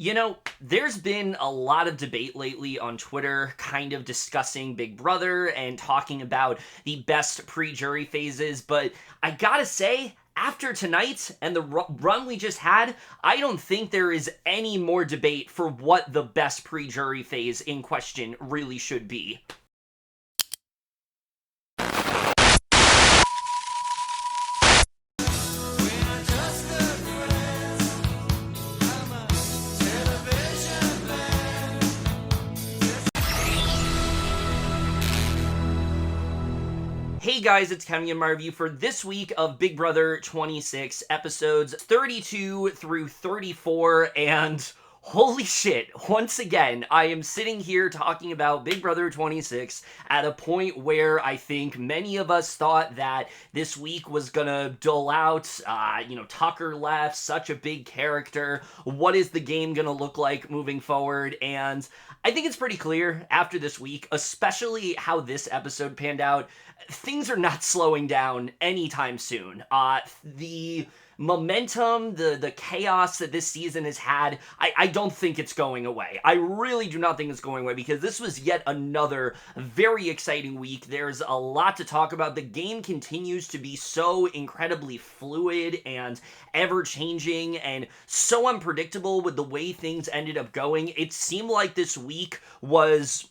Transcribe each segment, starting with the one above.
You know, there's been a lot of debate lately on Twitter, kind of discussing Big Brother and talking about the best pre-jury phases, but I gotta say, after tonight and the run we just had, I don't think there is any more debate for what the best pre-jury phase in question really should be. Hey guys, it's Kemi and my review for this week of Big Brother 26, episodes 32 through 34, and holy shit, once again, I am sitting here talking about Big Brother 26 at a point where I think many of us thought that this week was gonna dull out. Tucker left, such a big character. What is the game gonna look like moving forward? And I think it's pretty clear after this week, especially how this episode panned out, things are not slowing down anytime soon. The momentum, the chaos that this season has had, I don't think it's going away. I really do not think it's going away because this was yet another very exciting week. There's a lot to talk about. The game continues to be so incredibly fluid and ever-changing and so unpredictable with the way things ended up going. It seemed like this week was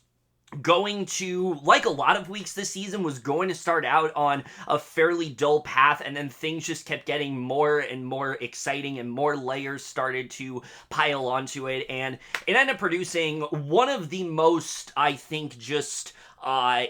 going to, like a lot of weeks this season, was going to start out on a fairly dull path, and then things just kept getting more and more exciting and more layers started to pile onto it, and it ended up producing one of the most, I think, just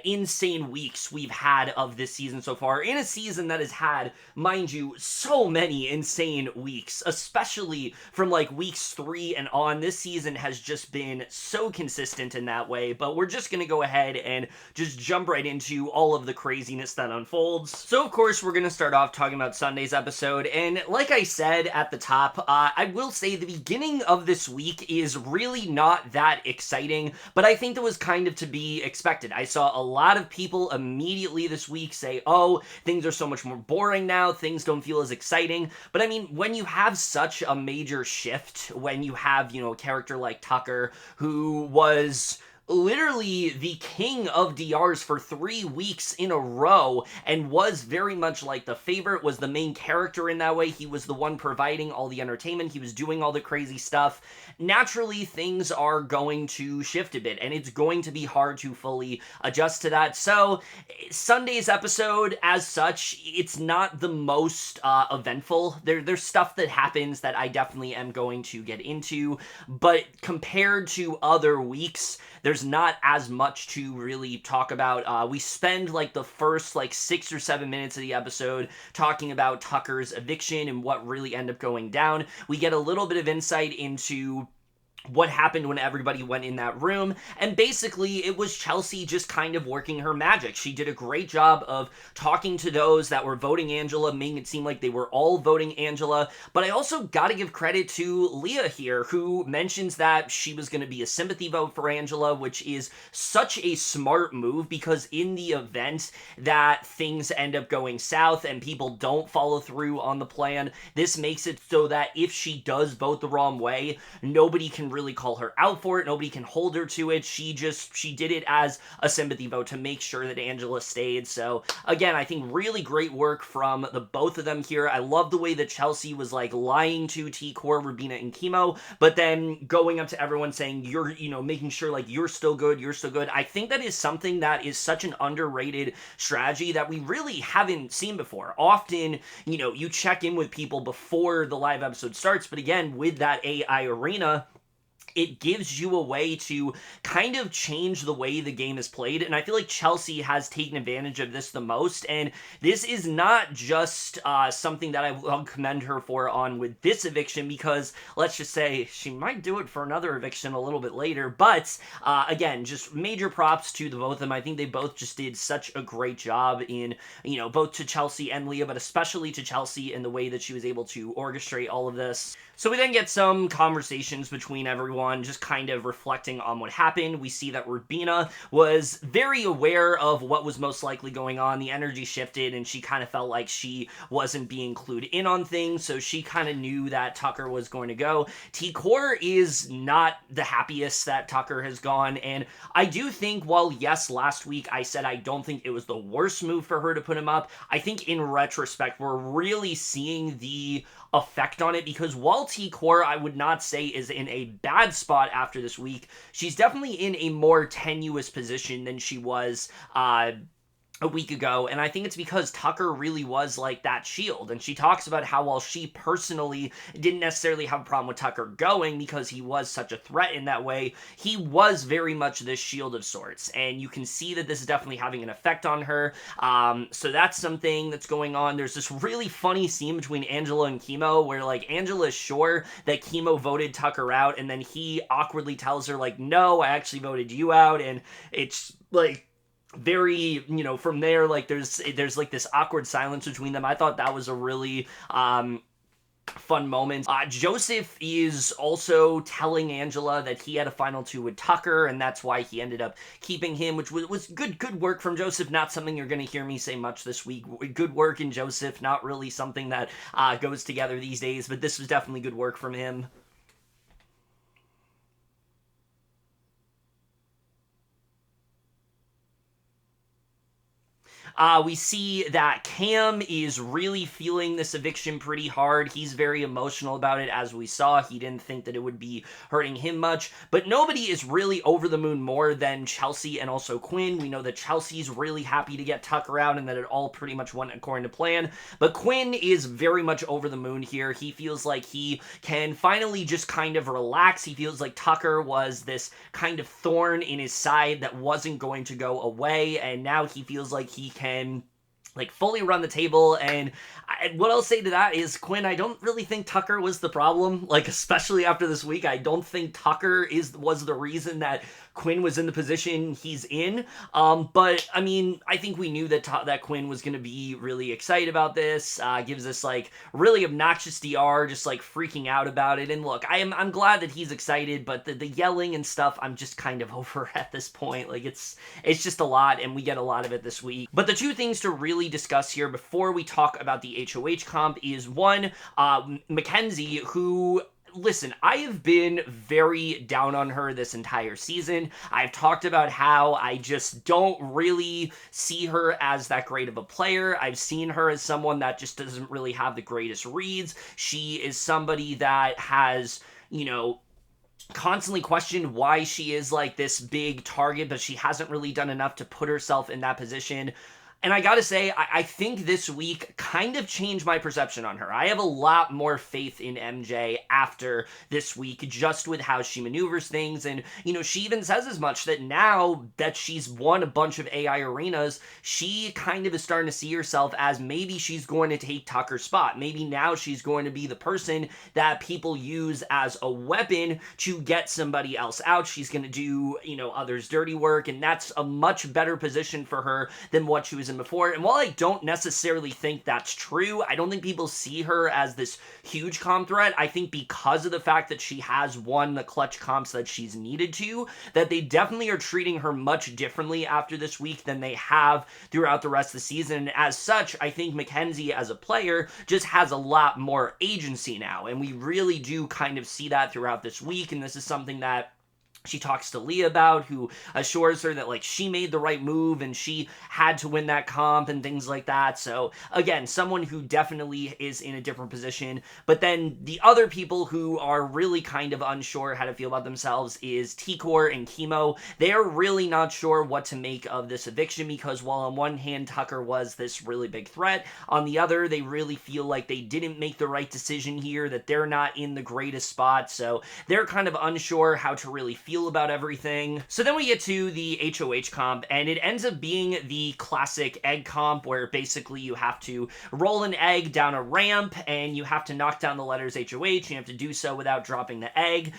insane weeks we've had of this season so far, in a season that has had, mind you, so many insane weeks, especially from like weeks 3 and on. This season has just been so consistent in that way, but we're just gonna go ahead and just jump right into all of the craziness that unfolds. So of course we're gonna start off talking about Sunday's episode, and like I said at the top, I will say the beginning of this week is really not that exciting, but I think that was kind of to be expected. I saw a lot of people immediately this week say, oh, things are so much more boring now, things don't feel as exciting. But I mean, when you have such a major shift, when you have, a character like Tucker, who was literally the king of DRs for 3 weeks in a row and was very much like the favorite, was the main character in that way. He was the one providing all the entertainment. He was doing all the crazy stuff. Naturally, things are going to shift a bit, and it's going to be hard to fully adjust to that. So Sunday's episode, as such, it's not the most eventful. There's stuff that happens that I definitely am going to get into, but compared to other weeks, there's not as much to really talk about. We spend like the first 6 or 7 minutes of the episode talking about Tucker's eviction and what really ended up going down. We get a little bit of insight into what happened when everybody went in that room, and basically it was Chelsie just kind of working her magic. She did a great job of talking to those that were voting Angela, making it seem like they were all voting Angela, but I also gotta give credit to Leah here, who mentions that she was going to be a sympathy vote for Angela, which is such a smart move, because in the event that things end up going south and people don't follow through on the plan, this makes it so that if she does vote the wrong way, nobody can really call her out for it. Nobody can hold her to it. She did it as a sympathy vote to make sure that Angela stayed. So again, I think really great work from the both of them here. I love the way that Chelsie was lying to T-Core, Rubina, and Kimo, but then going up to everyone saying, you're, making sure you're still good, you're still good. I think that is something that is such an underrated strategy that we really haven't seen before. Often, you check in with people before the live episode starts, but again, with that AI arena, it gives you a way to kind of change the way the game is played, and I feel like Chelsie has taken advantage of this the most, and this is not just something that I will commend her for on with this eviction, because let's just say she might do it for another eviction a little bit later, but again, just major props to the both of them. I think they both just did such a great job in, both to Chelsie and Leah, but especially to Chelsie in the way that she was able to orchestrate all of this. So we then get some conversations between everyone everyone just kind of reflecting on what happened. We see that Rubina was very aware of what was most likely going on. The energy shifted, and she kind of felt like she wasn't being clued in on things, so she kind of knew that Tucker was going to go. T-Core is not the happiest that Tucker has gone, and I do think, while yes, last week I said I don't think it was the worst move for her to put him up, I think in retrospect we're really seeing the effect on it, because while T-Core I would not say is in a bad spot after this week, she's definitely in a more tenuous position than she was a week ago, and I think it's because Tucker really was like that shield. And she talks about how, while she personally didn't necessarily have a problem with Tucker going because he was such a threat in that way, he was very much this shield of sorts, and you can see that this is definitely having an effect on her. So that's something that's going on. There's this really funny scene between Angela and Kimo where, like, Angela is sure that Kimo voted Tucker out, and then he awkwardly tells her, like, no, I actually voted you out, and it's like very, from there, like, there's like this awkward silence between them. I thought that was a really fun moment. Joseph is also telling Angela that he had a final two with Tucker, and that's why he ended up keeping him, which was good work from Joseph. Not something you're going to hear me say much this week. Good work in Joseph, not really something that goes together these days, but this was definitely good work from him. We see that Cam is really feeling this eviction pretty hard. He's very emotional about it, as we saw. He didn't think that it would be hurting him much, but nobody is really over the moon more than Chelsie and also Quinn. We know that Chelsea's really happy to get Tucker out and that it all pretty much went according to plan, but Quinn is very much over the moon here. He feels like he can finally just kind of relax. He feels like Tucker was this kind of thorn in his side that wasn't going to go away, and now he feels like he can like fully run the table. And what I'll say to that is, Quinn, I don't really think Tucker was the problem, like, especially after this week. I don't think Tucker was the reason that Quinn was in the position he's in. But I mean, I think we knew that Quinn was going to be really excited about this. Gives us like really obnoxious DR, just like freaking out about it. And look, I'm glad that he's excited, but the yelling and stuff, I'm just kind of over at this point. Like, it's just a lot, and we get a lot of it this week. But the two things to really discuss here before we talk about the HOH comp is, one, Makensy, who, listen, I have been very down on her this entire season. I've talked about how I just don't really see her as that great of a player. I've seen her as someone that just doesn't really have the greatest reads. She is somebody that has, constantly questioned why she is like this big target, but she hasn't really done enough to put herself in that position. And I gotta say, I think this week kind of changed my perception on her. I have a lot more faith in MJ after this week, just with how she maneuvers things. And, she even says as much, that now that she's won a bunch of AI arenas, she kind of is starting to see herself as maybe she's going to take Tucker's spot. Maybe now she's going to be the person that people use as a weapon to get somebody else out. She's going to do, others' dirty work, and that's a much better position for her than what she was in before. And while I don't necessarily think that's true, I don't think people see her as this huge comp threat. I think because of the fact that she has won the clutch comps that she's needed to, that they definitely are treating her much differently after this week than they have throughout the rest of the season. And as such, I think Makensy as a player just has a lot more agency now, and we really do kind of see that throughout this week. And this is something that she talks to Leah about, who assures her that, like, she made the right move and she had to win that comp and things like that. So again, someone who definitely is in a different position. But then the other people who are really kind of unsure how to feel about themselves is T-Core and Kimo. They're really not sure what to make of this eviction, because while on one hand Tucker was this really big threat, on the other they really feel like they didn't make the right decision here, that they're not in the greatest spot. So they're kind of unsure how to really feel feel about everything. So then we get to the HOH comp, and it ends up being the classic egg comp, where basically you have to roll an egg down a ramp, and you have to knock down the letters HOH, and you have to do so without dropping the egg.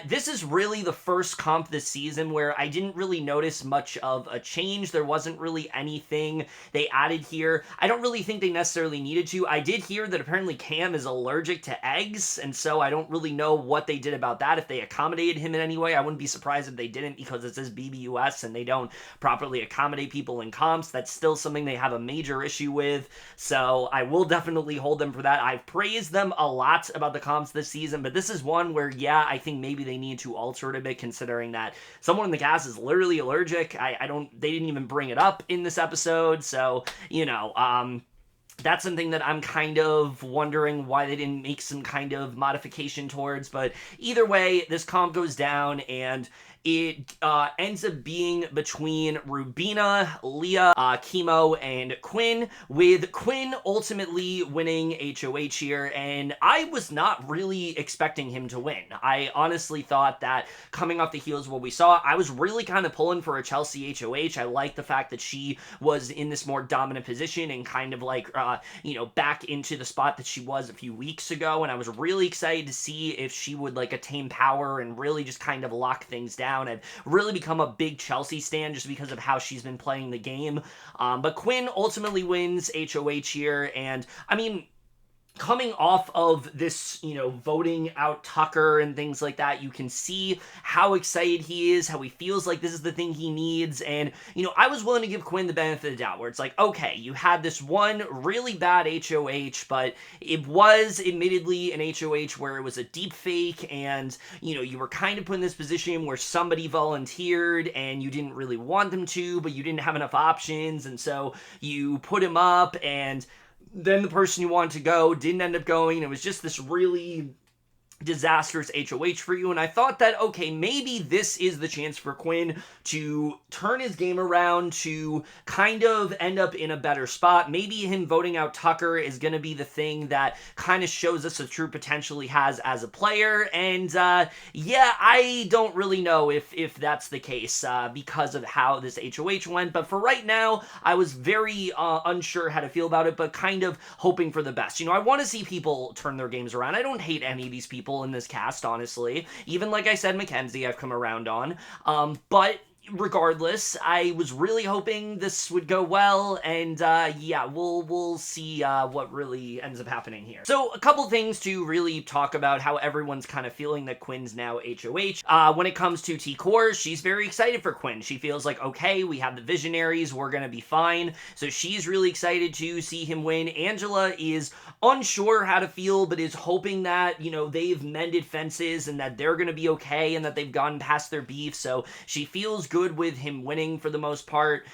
This is really the first comp this season where I didn't really notice much of a change. There wasn't really anything they added here. I don't really think they necessarily needed to. I did hear that apparently Cam is allergic to eggs, and so I don't really know what they did about that. If they accommodated him in any way, I wouldn't be surprised if they didn't, because it says BBUS and they don't properly accommodate people in comps. That's still something they have a major issue with, so I will definitely hold them for that. I've praised them a lot about the comps this season, but this is one where, yeah, I think maybe they need to alter it a bit, considering that someone in the cast is literally allergic. They didn't even bring it up in this episode, so, you know, that's something that I'm kind of wondering why they didn't make some kind of modification towards, but either way, this comp goes down, and it ends up being between Rubina, Leah, Kimo, and Quinn, with Quinn ultimately winning HOH here, and I was not really expecting him to win. I honestly thought that coming off the heels of what we saw, I was really kind of pulling for a Chelsie HOH. I like the fact that she was in this more dominant position and kind of like, back into the spot that she was a few weeks ago, and I was really excited to see if she would like attain power and really just kind of lock things down. I've really become a big Chelsie stan just because of how she's been playing the game. But Quinn ultimately wins HOH here, and I mean, coming off of this, voting out Tucker and things like that, you can see how excited he is, how he feels like this is the thing he needs, and, I was willing to give Quinn the benefit of the doubt, where it's like, okay, you had this one really bad HOH, but it was admittedly an HOH where it was a deep fake, and, you were kind of put in this position where somebody volunteered, and you didn't really want them to, but you didn't have enough options, and so you put him up, and then the person you wanted to go didn't end up going. It was just this really disastrous HOH for you, and I thought that, okay, maybe this is the chance for Quinn to turn his game around, to kind of end up in a better spot. Maybe him voting out Tucker is going to be the thing that kind of shows us the true potential he has as a player, and yeah, I don't really know if that's the case because of how this HOH went, but for right now, I was very unsure how to feel about it, but kind of hoping for the best. I want to see people turn their games around. I don't hate any of these people in this cast, honestly. Even, like I said, Makensy I've come around on. But regardless, I was really hoping this would go well, and yeah, we'll see what really ends up happening here. So a couple things to really talk about how everyone's kind of feeling that Quinn's now HOH. When it comes to T-Core, she's very excited for Quinn. She feels like, okay, we have the Visionaries, we're gonna be fine. So she's really excited to see him win. Angela is unsure how to feel, but is hoping that, they've mended fences and that they're gonna be okay and that they've gotten past their beef, so she feels good with him winning for the most part.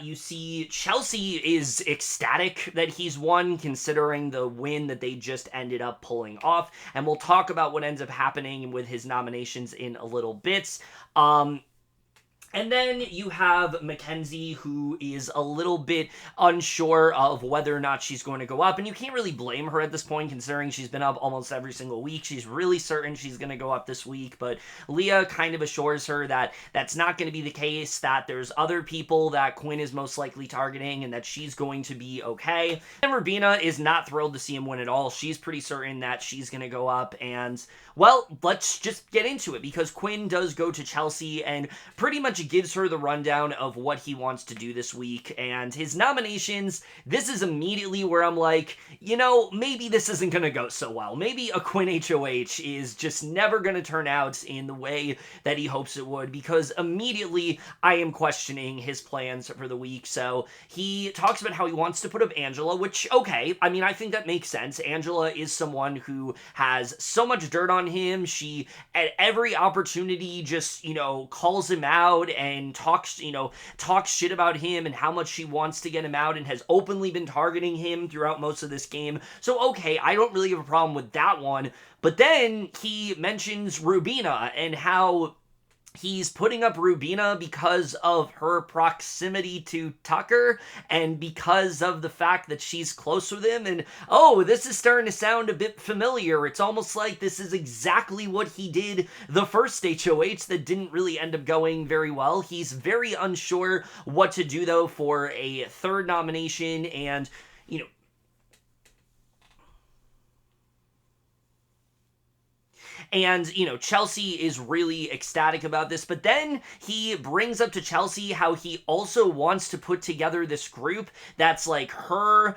You see Chelsie is ecstatic that he's won, considering the win that they just ended up pulling off, and we'll talk about what ends up happening with his nominations in a little bit. And then you have Makensy, who is a little bit unsure of whether or not she's going to go up, and you can't really blame her at this point, considering she's been up almost every single week. She's really certain she's going to go up this week, but Leah kind of assures her that that's not going to be the case, that there's other people that Quinn is most likely targeting, and that she's going to be okay. And Rubina is not thrilled to see him win at all. She's pretty certain that she's going to go up, and, well, let's just get into it, because Quinn does go to Chelsie and pretty much gives her the rundown of what he wants to do this week, and his nominations, this is immediately where I'm like, maybe this isn't going to go so well. Maybe a Quinn HOH is just never going to turn out in the way that he hopes it would, because immediately I am questioning his plans for the week. So he talks about how he wants to put up Angela, which, okay, I mean, I think that makes sense. Angela is someone who has so much dirt on him. She, at every opportunity, just, calls him out and talks shit about him and how much she wants to get him out, and has openly been targeting him throughout most of this game. So, okay, I don't really have a problem with that one. But then he mentions Rubina and how he's putting up Rubina because of her proximity to Tucker and because of the fact that she's close with him. And oh, this is starting to sound a bit familiar. It's almost like this is exactly what he did the first HOH that didn't really end up going very well. He's very unsure what to do, though, for a third nomination. And, you know, and, you know, Chelsie is really ecstatic about this, but then he brings up to Chelsie how he also wants to put together this group that's like her,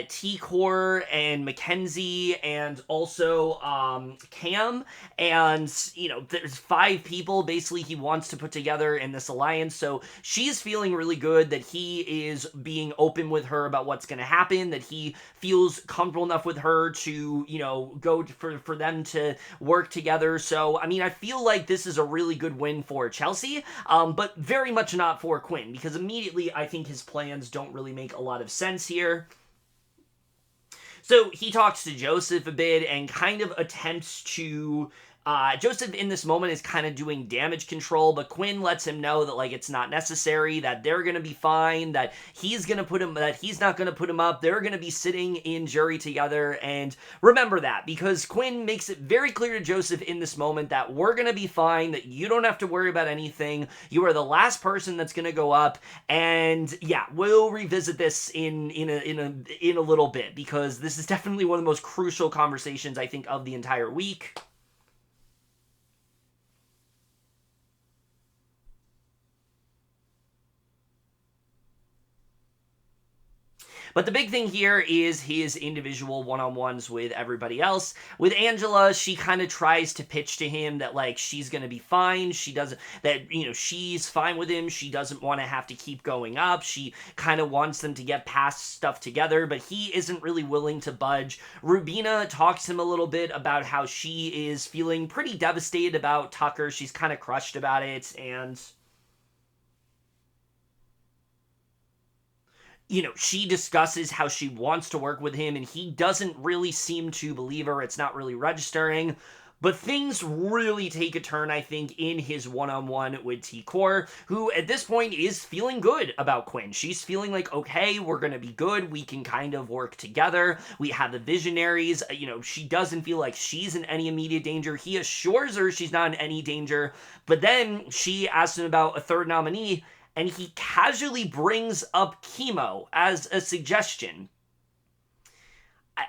T-Core and Makensy and also Cam, and you know there's 5 people basically he wants to put together in this alliance. So she's feeling really good that he is being open with her about what's going to happen, that he feels comfortable enough with her to, you know, go for them to work together. So I mean, I feel like this is a really good win for Chelsie, but very much not for Quinn, because immediately I think his plans don't really make a lot of sense here. So he talks to Joseph a bit and kind of attempts to... Joseph in this moment is kind of doing damage control, but Quinn lets him know that, like, it's not necessary, that they're gonna be fine, that he's not gonna put him up, they're gonna be sitting in jury together. And remember that, because Quinn makes it very clear to Joseph in this moment that we're gonna be fine, that you don't have to worry about anything, you are the last person that's gonna go up. And yeah, we'll revisit this in a little bit, because this is definitely one of the most crucial conversations, I think, of the entire week. But the big thing here is his individual one-on-ones with everybody else. With Angela, she kind of tries to pitch to him that, like, she's going to be fine. She doesn't, that, you know, she's fine with him. She doesn't want to have to keep going up. She kind of wants them to get past stuff together, but he isn't really willing to budge. Rubina talks to him a little bit about how she is feeling pretty devastated about Tucker. She's kind of crushed about it, and... you know, she discusses how she wants to work with him, and he doesn't really seem to believe her. It's not really registering. But things really take a turn, I think, in his one-on-one with T-Core, who at this point is feeling good about Quinn. She's feeling like, okay, we're going to be good. We can kind of work together. We have the visionaries. You know, she doesn't feel like she's in any immediate danger. He assures her she's not in any danger. But then she asks him about a third nominee, and he casually brings up Kimo as a suggestion.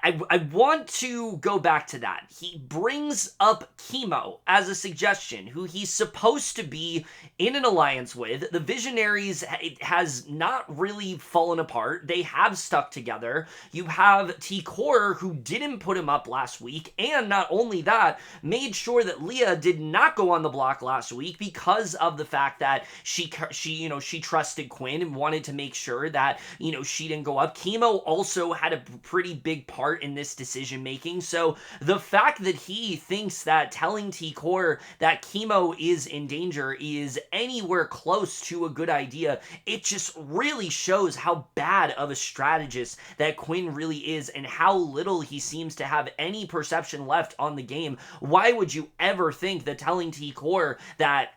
I want to go back to that. He brings up Kimo as a suggestion, who he's supposed to be in an alliance with. The Visionaries has not really fallen apart. They have stuck together. You have T-Core, who didn't put him up last week, and not only that, made sure that Leah did not go on the block last week because of the fact that she trusted Quinn and wanted to make sure that, you know, she didn't go up. Kimo also had a pretty big part in this decision making. So the fact that he thinks that telling T-Core that Kimo is in danger is anywhere close to a good idea, it just really shows how bad of a strategist that Quinn really is and how little he seems to have any perception left on the game. Why would you ever think that telling T-Core that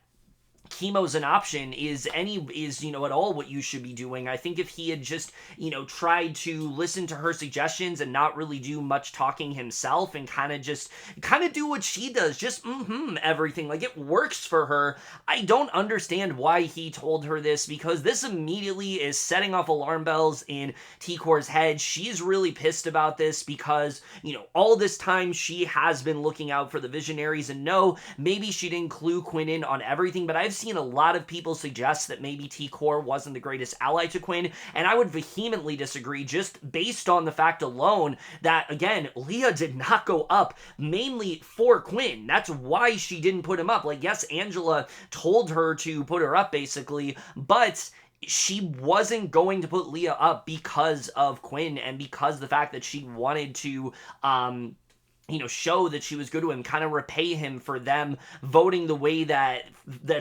Kimo's an option is you know, at all what you should be doing? I think if he had just, you know, tried to listen to her suggestions and not really do much talking himself and kind of do what she does, just everything, like it works for her. I don't understand why he told her this, because this immediately is setting off alarm bells in T-Core's head. She's really pissed about this because, you know, all this time she has been looking out for the Visionaries, and no, maybe she didn't clue Quinn in on everything, but I've seen a lot of people suggest that maybe T-Core wasn't the greatest ally to Quinn, and I would vehemently disagree just based on the fact alone that, again, Leah did not go up mainly for Quinn. That's why she didn't put him up. Like, yes, Angela told her to put her up, basically, but she wasn't going to put Leah up because of Quinn and because of the fact that she wanted to, you know, show that she was good to him, kind of repay him for them voting the way that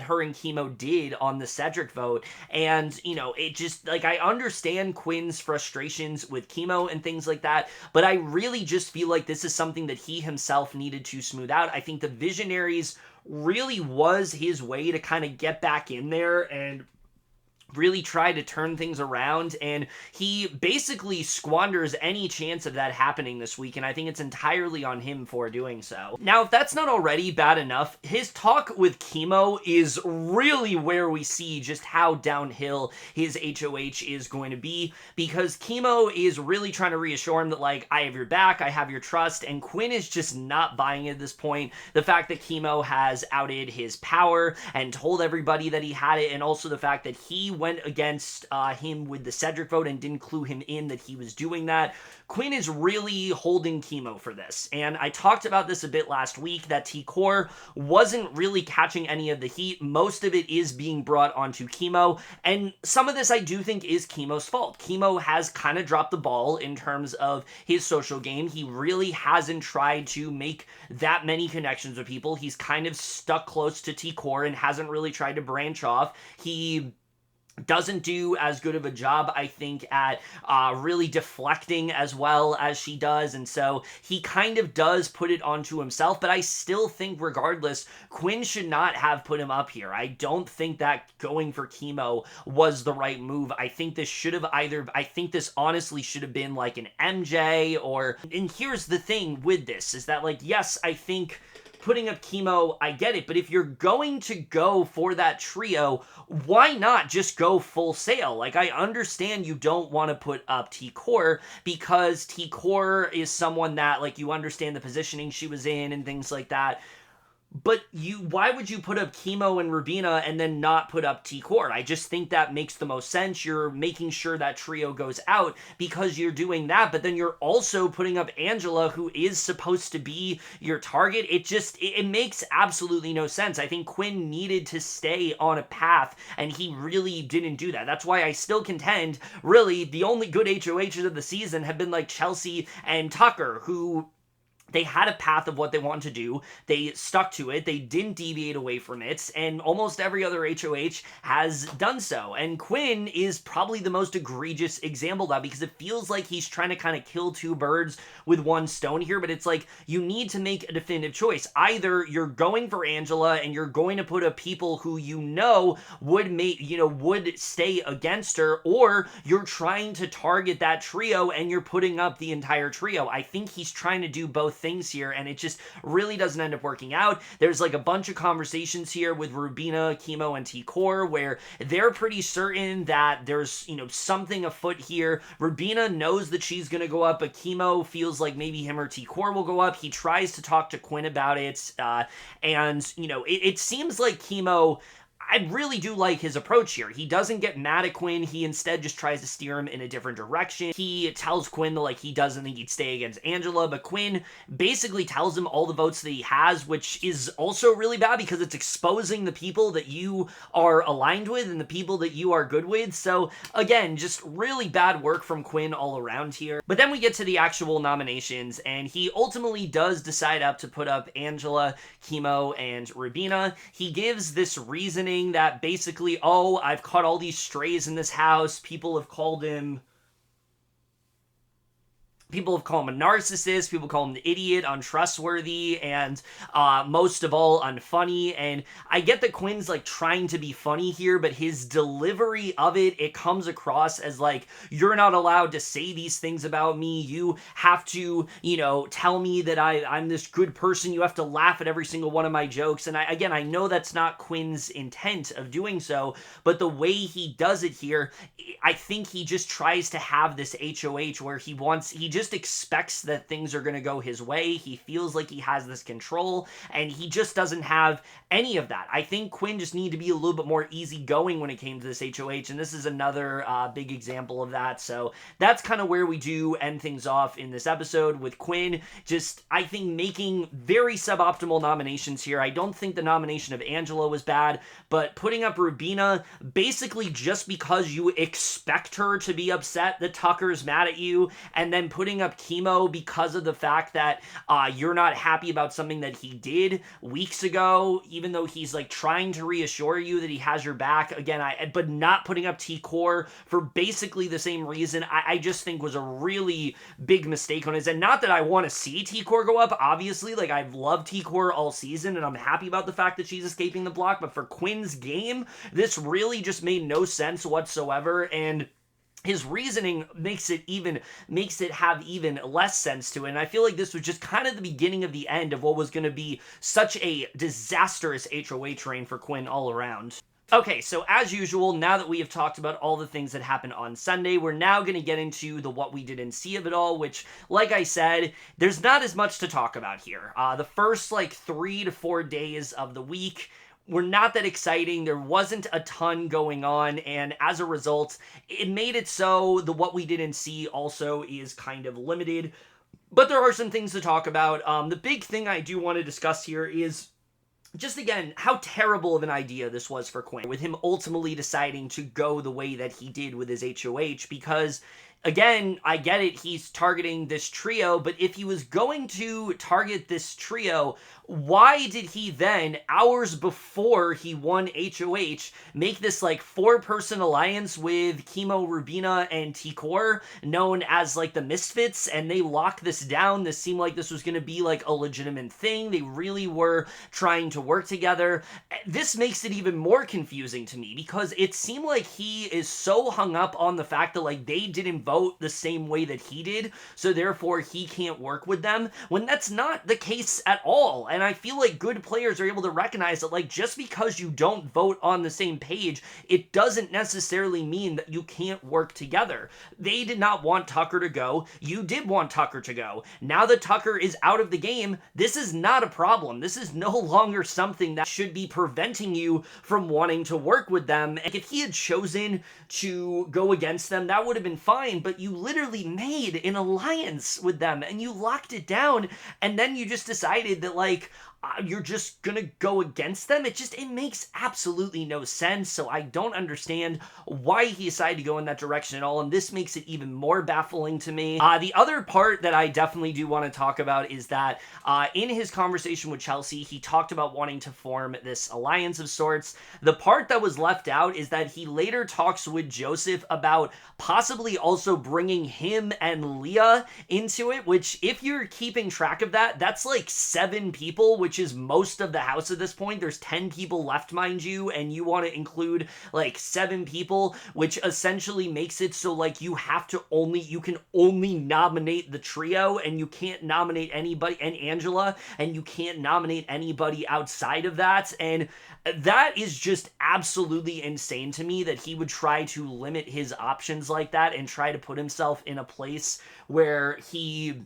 her and Kimo did on the Cedric vote. And, you know, it just, like, I understand Quinn's frustrations with Kimo and things like that, but I really just feel like this is something that he himself needed to smooth out. I think the Visionaries really was his way to kind of get back in there and really try to turn things around, and he basically squanders any chance of that happening this week, and I think it's entirely on him for doing so. Now, if that's not already bad enough, his talk with Kimo is really where we see just how downhill his HOH is going to be, because Kimo is really trying to reassure him that, like, I have your back, I have your trust, and Quinn is just not buying it at this point. The fact that Kimo has outed his power and told everybody that he had it, and also the fact that he went against him with the Cedric vote and didn't clue him in that he was doing that. Quinn is really holding Kimo for this, and I talked about this a bit last week, that T-Core wasn't really catching any of the heat. Most of it is being brought onto Kimo, and some of this I do think is Kimo's fault. Kimo has kind of dropped the ball in terms of his social game. He really hasn't tried to make that many connections with people. He's kind of stuck close to T-Core and hasn't really tried to branch off. He doesn't do as good of a job, I think, at really deflecting as well as she does, and so he kind of does put it onto himself, but I still think, regardless, Quinn should not have put him up here. I don't think that going for Kimo was the right move. I think this honestly should have been like an MJ, and here's the thing with this, is that, like, yes, I think putting up Kimo, I get it, but if you're going to go for that trio, why not just go full sail? Like, I understand you don't want to put up T-Core, because T-Core is someone that, like, you understand the positioning she was in and things like that. But why would you put up Kimo and Rubina and then not put up T-Core? I just think that makes the most sense. You're making sure that trio goes out because you're doing that, but then you're also putting up Angela, who is supposed to be your target. It makes absolutely no sense. I think Quinn needed to stay on a path, and he really didn't do that. That's why I still contend, really, the only good HOHs of the season have been like Chelsie and Tucker, who they had a path of what they wanted to do. They stuck to it. They didn't deviate away from it. And almost every other HOH has done so. And Quinn is probably the most egregious example of that, because it feels like he's trying to kind of kill two birds with one stone here. But it's like, you need to make a definitive choice. Either you're going for Angela and you're going to put up people who would stay against her, or you're trying to target that trio and you're putting up the entire trio. I think he's trying to do both things here, and it just really doesn't end up working out. There's like a bunch of conversations here with Rubina, Kimo, and T-Core where they're pretty certain that there's, something afoot here. Rubina knows that she's going to go up, but Kimo feels like maybe him or T-Core will go up. He tries to talk to Quinn about it, and it seems like Kimo, I really do like his approach here. He doesn't get mad at Quinn. He instead just tries to steer him in a different direction. He tells Quinn that, like, he doesn't think he'd stay against Angela, but Quinn basically tells him all the votes that he has, which is also really bad because it's exposing the people that you are aligned with and the people that you are good with. So, again, just really bad work from Quinn all around here. But then we get to the actual nominations, and he ultimately does decide to put up Angela, Kimo, and Rubina. He gives this reasoning that basically, I've caught all these strays in this house. People have called him a narcissist, people call him an idiot, untrustworthy, and most of all, unfunny. And I get that Quinn's like trying to be funny here, but his delivery of it comes across as like, you're not allowed to say these things about me. You have to, tell me that I'm this good person. You have to laugh at every single one of my jokes. And I know that's not Quinn's intent of doing so, but the way he does it here, I think he just tries to have this HOH where he just expects that things are going to go his way. He feels like he has this control, and he just doesn't have any of that. I think Quinn just needed to be a little bit more easygoing when it came to this HOH, and this is another big example of that. So that's kind of where we do end things off in this episode with Quinn. Just, I think, making very suboptimal nominations here. I don't think the nomination of Angela was bad, but putting up Rubina basically just because you expect her to be upset that Tucker's mad at you, and then putting putting up Kimo because of the fact that you're not happy about something that he did weeks ago, even though he's like trying to reassure you that he has your back. Again, but not putting up T-Core for basically the same reason, I just think was a really big mistake on his end. Not that I want to see T-Core go up, obviously, like I've loved T-Core all season and I'm happy about the fact that she's escaping the block, but for Quinn's game, this really just made no sense whatsoever, and his reasoning makes it have even less sense to it. And I feel like this was just kind of the beginning of the end of what was going to be such a disastrous HOA train for Quinn all around. Okay, so as usual, now that we have talked about all the things that happened on Sunday, we're now going to get into the what we didn't see of it all, which, like I said, there's not as much to talk about here. The first, 3 to 4 days of the week were not that exciting. There wasn't a ton going on, and as a result, it made it so the what we didn't see also is kind of limited. But there are some things to talk about. The big thing I do want to discuss here is just, again, how terrible of an idea this was for Quinn, with him ultimately deciding to go the way that he did with his HOH, because, again, I get it, he's targeting this trio, but if he was going to target this trio, why did he then, hours before he won HOH, make this, 4-person alliance with Kimo, Rubina, and T-Core, known as, the Misfits, and they locked this down? This seemed like this was going to be, a legitimate thing. They really were trying to work together. This makes it even more confusing to me, because it seemed like he is so hung up on the fact that, they didn't vote the same way that he did, so therefore he can't work with them, when that's not the case at all. And I feel like good players are able to recognize that, just because you don't vote on the same page, it doesn't necessarily mean that you can't work together. They did not want Tucker to go. You did want Tucker to go. Now that Tucker is out of the game, this is not a problem. This is no longer something that should be preventing you from wanting to work with them. And if he had chosen to go against them, that would have been fine, but you literally made an alliance with them and you locked it down, and then you just decided that you're just gonna go against them. It makes absolutely no sense, so I don't understand why he decided to go in that direction at all, and this makes it even more baffling to me. The other part that I definitely do want to talk about is that in his conversation with Chelsie, he talked about wanting to form this alliance of sorts. The part that was left out is that he later talks with Joseph about possibly also bringing him and Leah into it, which, if you're keeping track of that, that's 7 people, which is most of the house at this point. There's 10 people left, mind you, and you want to include 7 people, which essentially makes it so you can only nominate the trio, and you can't nominate anybody, and Angela, and you can't nominate anybody outside of that. And that is just absolutely insane to me, that he would try to limit his options like that and try to put himself in a place where he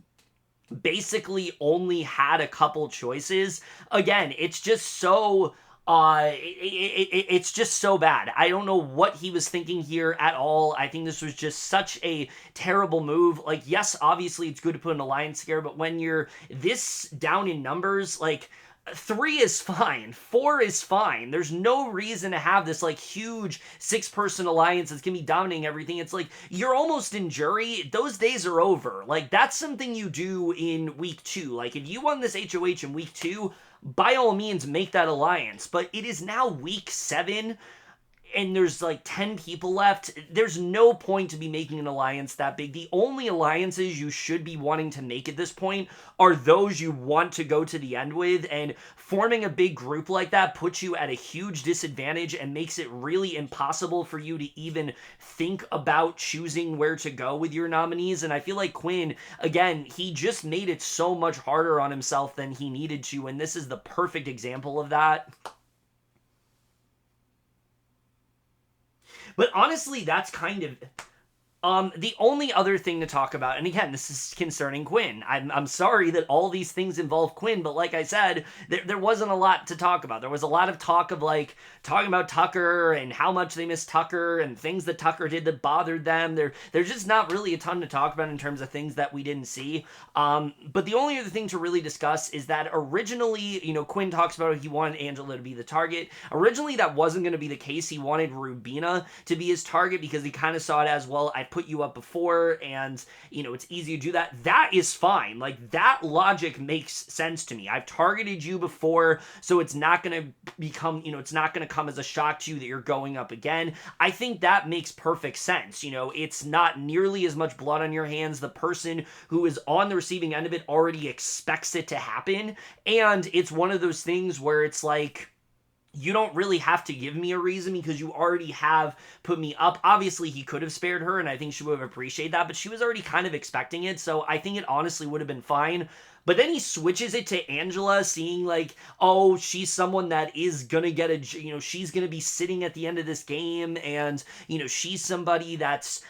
basically only had a couple choices. Again, it's just so it's just so bad. I don't know what he was thinking here at all. I think this was just such a terrible move. Yes, obviously it's good to put an alliance here, but when you're this down in numbers, 3 is fine. 4 is fine. There's no reason to have this huge 6-person alliance that's gonna be dominating everything. It's you're almost in jury. Those days are over. That's something you do in week 2. If you won this HOH in week 2, by all means make that alliance. But it is now week 7, and there's 10 people left. There's no point to be making an alliance that big. The only alliances you should be wanting to make at this point are those you want to go to the end with, and forming a big group like that puts you at a huge disadvantage and makes it really impossible for you to even think about choosing where to go with your nominees. And I feel like Quinn, again, he just made it so much harder on himself than he needed to, and this is the perfect example of that. But honestly, that's kind of the only other thing to talk about, and again, this is concerning Quinn. I'm sorry that all these things involve Quinn, but like I said, there wasn't a lot to talk about. There was a lot of talk of talking about Tucker and how much they miss Tucker and things that Tucker did that bothered them. There's just not really a ton to talk about in terms of things that we didn't see. But the only other thing to really discuss is that originally, Quinn talks about he wanted Angela to be the target. Originally, that wasn't going to be the case. He wanted Rubina to be his target because he kind of saw it as, well, I've put you up before and, it's easy to do that. That is fine. Like, that logic makes sense to me. I've targeted you before, so it's not going to become, it's not going to come as a shock to you that you're going up again. I think that makes perfect sense. It's not nearly as much blood on your hands. The person who is on the receiving end of it already expects it to happen. And it's one of those things where it's like, you don't really have to give me a reason because you already have put me up. Obviously, he could have spared her, and I think she would have appreciated that, but she was already kind of expecting it, so I think it honestly would have been fine. But then he switches it to Angela, seeing like, oh, she's someone that is gonna get she's gonna be sitting at the end of this game, and, she's somebody that's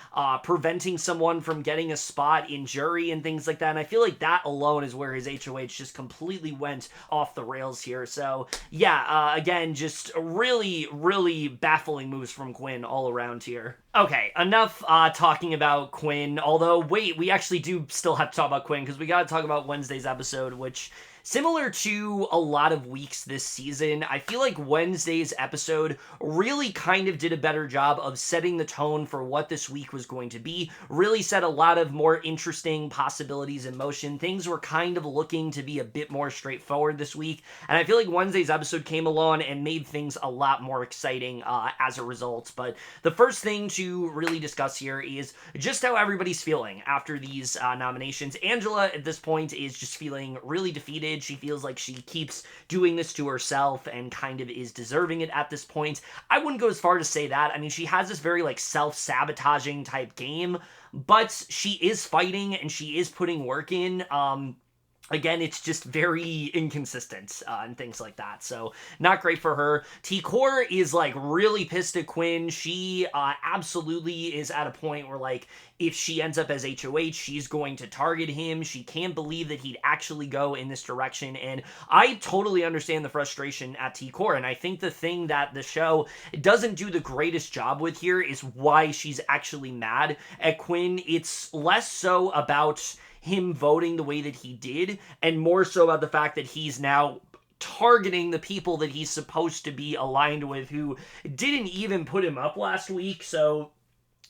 preventing someone from getting a spot in jury and things like that. And I feel like that alone is where his HOH just completely went off the rails here. So, yeah, again, just really, really baffling moves from Quinn all around here. Okay, enough talking about Quinn, although, wait, we actually do still have to talk about Quinn, because we gotta talk about Wednesday's episode, which, similar to a lot of weeks this season, I feel like Wednesday's episode really kind of did a better job of setting the tone for what this week was going to be, really set a lot of more interesting possibilities in motion. Things were kind of looking to be a bit more straightforward this week, and I feel like Wednesday's episode came along and made things a lot more exciting as a result. But the first thing to really discuss here is just how everybody's feeling after these nominations. Angela, at this point, is just feeling really defeated. She feels like she keeps doing this to herself and kind of is deserving it at this point. I wouldn't go as far to say that. I mean, she has this very like self-sabotaging type game, but she is fighting and she is putting work in. Again, it's just very inconsistent and things like that. So, not great for her. T-Core is, like, really pissed at Quinn. She absolutely is at a point where, like, if she ends up as HOH, she's going to target him. She can't believe that he'd actually go in this direction. And I totally understand the frustration at T-Core. And I think the thing that the show doesn't do the greatest job with here is why she's actually mad at Quinn. It's less so about him voting the way that he did, and more so about the fact that he's now targeting the people that he's supposed to be aligned with, who didn't even put him up last week. So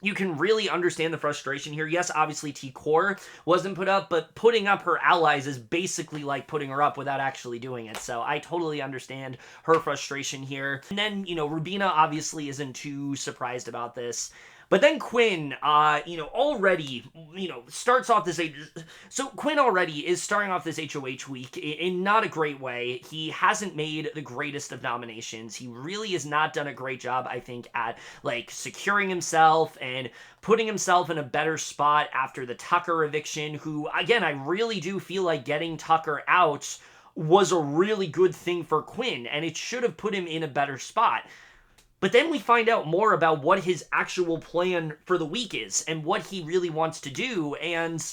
you can really understand the frustration here. Yes, obviously T-Core wasn't put up, but putting up her allies is basically like putting her up without actually doing it. So I totally understand her frustration here. And then, Rubina obviously isn't too surprised about this. But then Quinn, already, starts off this... So Quinn already is starting off this HOH week in not a great way. He hasn't made the greatest of nominations. He really has not done a great job, I think, at, like, securing himself and putting himself in a better spot after the Tucker eviction, who, again, I really do feel like getting Tucker out was a really good thing for Quinn, and it should have put him in a better spot. But then we find out more about what his actual plan for the week is and what he really wants to do. And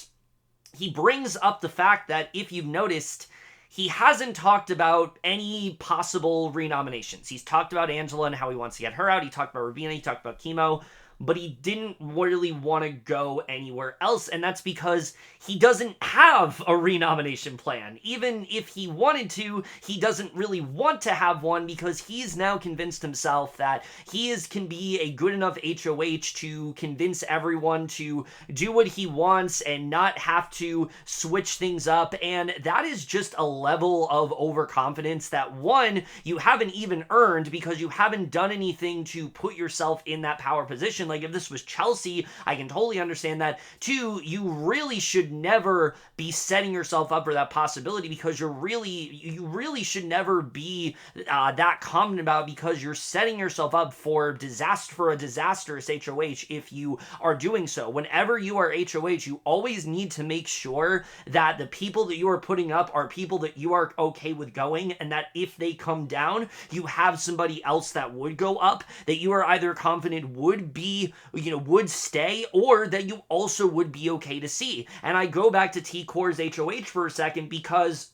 he brings up the fact that, if you've noticed, he hasn't talked about any possible renominations. He's talked about Angela and how he wants to get her out. He talked about Rubina. He talked about Kimo. But he didn't really want to go anywhere else, and that's because he doesn't have a renomination plan. Even if he wanted to, he doesn't really want to have one, because he's now convinced himself that he can be a good enough HOH to convince everyone to do what he wants and not have to switch things up. And that is just a level of overconfidence that, one, you haven't even earned because you haven't done anything to put yourself in that power position. Like, if this was Chelsie, I can totally understand that. Two, you really should never be setting yourself up for that possibility, because you really should never be that confident about it, because you're setting yourself up for a disastrous HOH if you are doing so. Whenever you are HOH, you always need to make sure that the people that you are putting up are people that you are okay with going, and that if they come down, you have somebody else that would go up, that you are either confident would stay, or that you also would be okay to see. And I go back to T-Core's HOH for a second, because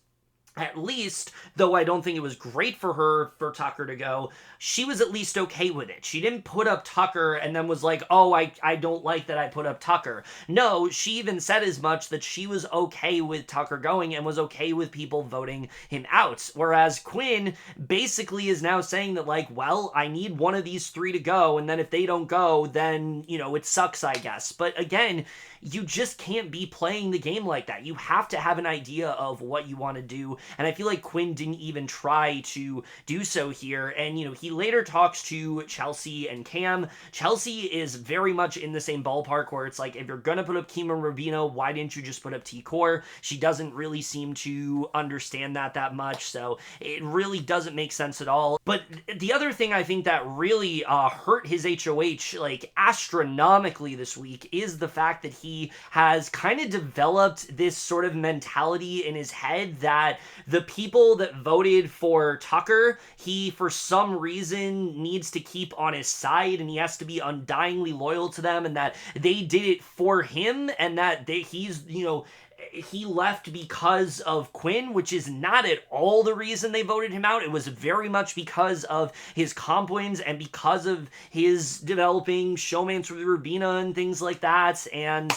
at least, though I don't think it was great for her for Tucker to go, she was at least okay with it. She didn't put up Tucker and then was like, oh, I don't like that I put up Tucker. No, she even said as much that she was okay with Tucker going and was okay with people voting him out. Whereas Quinn basically is now saying that, like, well, I need one of these three to go, and then if they don't go, then, it sucks, I guess. But again, you just can't be playing the game like that. You have to have an idea of what you want to do, and I feel like Quinn didn't even try to do so here. And, he later talks to Chelsie and Cam. Chelsie is very much in the same ballpark where it's like, if you're gonna put up Kimo and Rubina, why didn't you just put up T-Core? She doesn't really seem to understand that much, so it really doesn't make sense at all. But the other thing I think that really hurt his HOH, like, astronomically this week is the fact that he has kind of developed this sort of mentality in his head that the people that voted for Tucker, he for some reason needs to keep on his side, and he has to be undyingly loyal to them, and that they did it for him, and that he's he left because of Quinn, which is not at all the reason they voted him out. It was very much because of his comp wins and because of his developing showmance with Rubina and things like that. And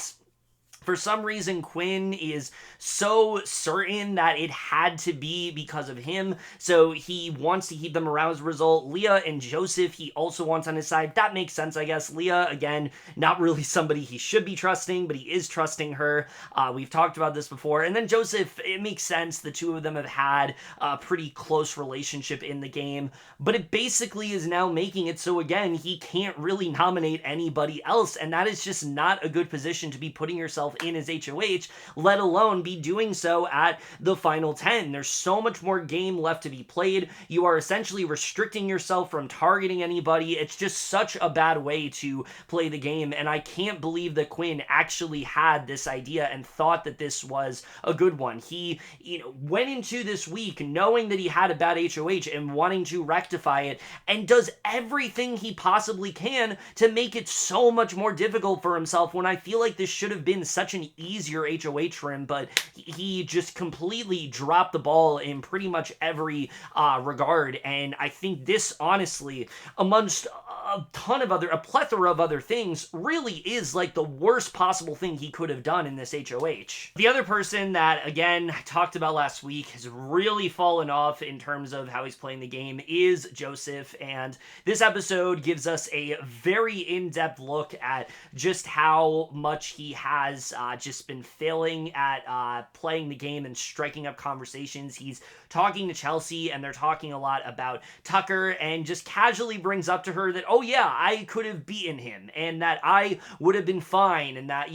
for some reason, Quinn is so certain that it had to be because of him, so he wants to keep them around as a result. Leah and Joseph, he also wants on his side. That makes sense, I guess. Leah, again, not really somebody he should be trusting, but he is trusting her. We've talked about this before. And then Joseph, it makes sense. The two of them have had a pretty close relationship in the game, but it basically is now making it so, again, he can't really nominate anybody else, and that is just not a good position to be putting yourself in his HOH, let alone be doing so at the final 10. There's so much more game left to be played. You are essentially restricting yourself from targeting anybody. It's just such a bad way to play the game, and I can't believe that Quinn actually had this idea and thought that this was a good one. He, went into this week knowing that he had a bad HOH and wanting to rectify it, and does everything he possibly can to make it so much more difficult for himself, when I feel like this should have been such an easier HOH for him, but he just completely dropped the ball in pretty much every regard. And I think this, honestly, amongst a plethora of other things, really is like the worst possible thing he could have done in this HOH. The other person that, again, I talked about last week has really fallen off in terms of how he's playing the game is Joseph, and this episode gives us a very in-depth look at just how much he has just been failing at playing the game and striking up conversations. He's talking to Chelsie, and they're talking a lot about Tucker, and just casually brings up to her that, oh yeah, I could have beaten him, and that I would have been fine, and that,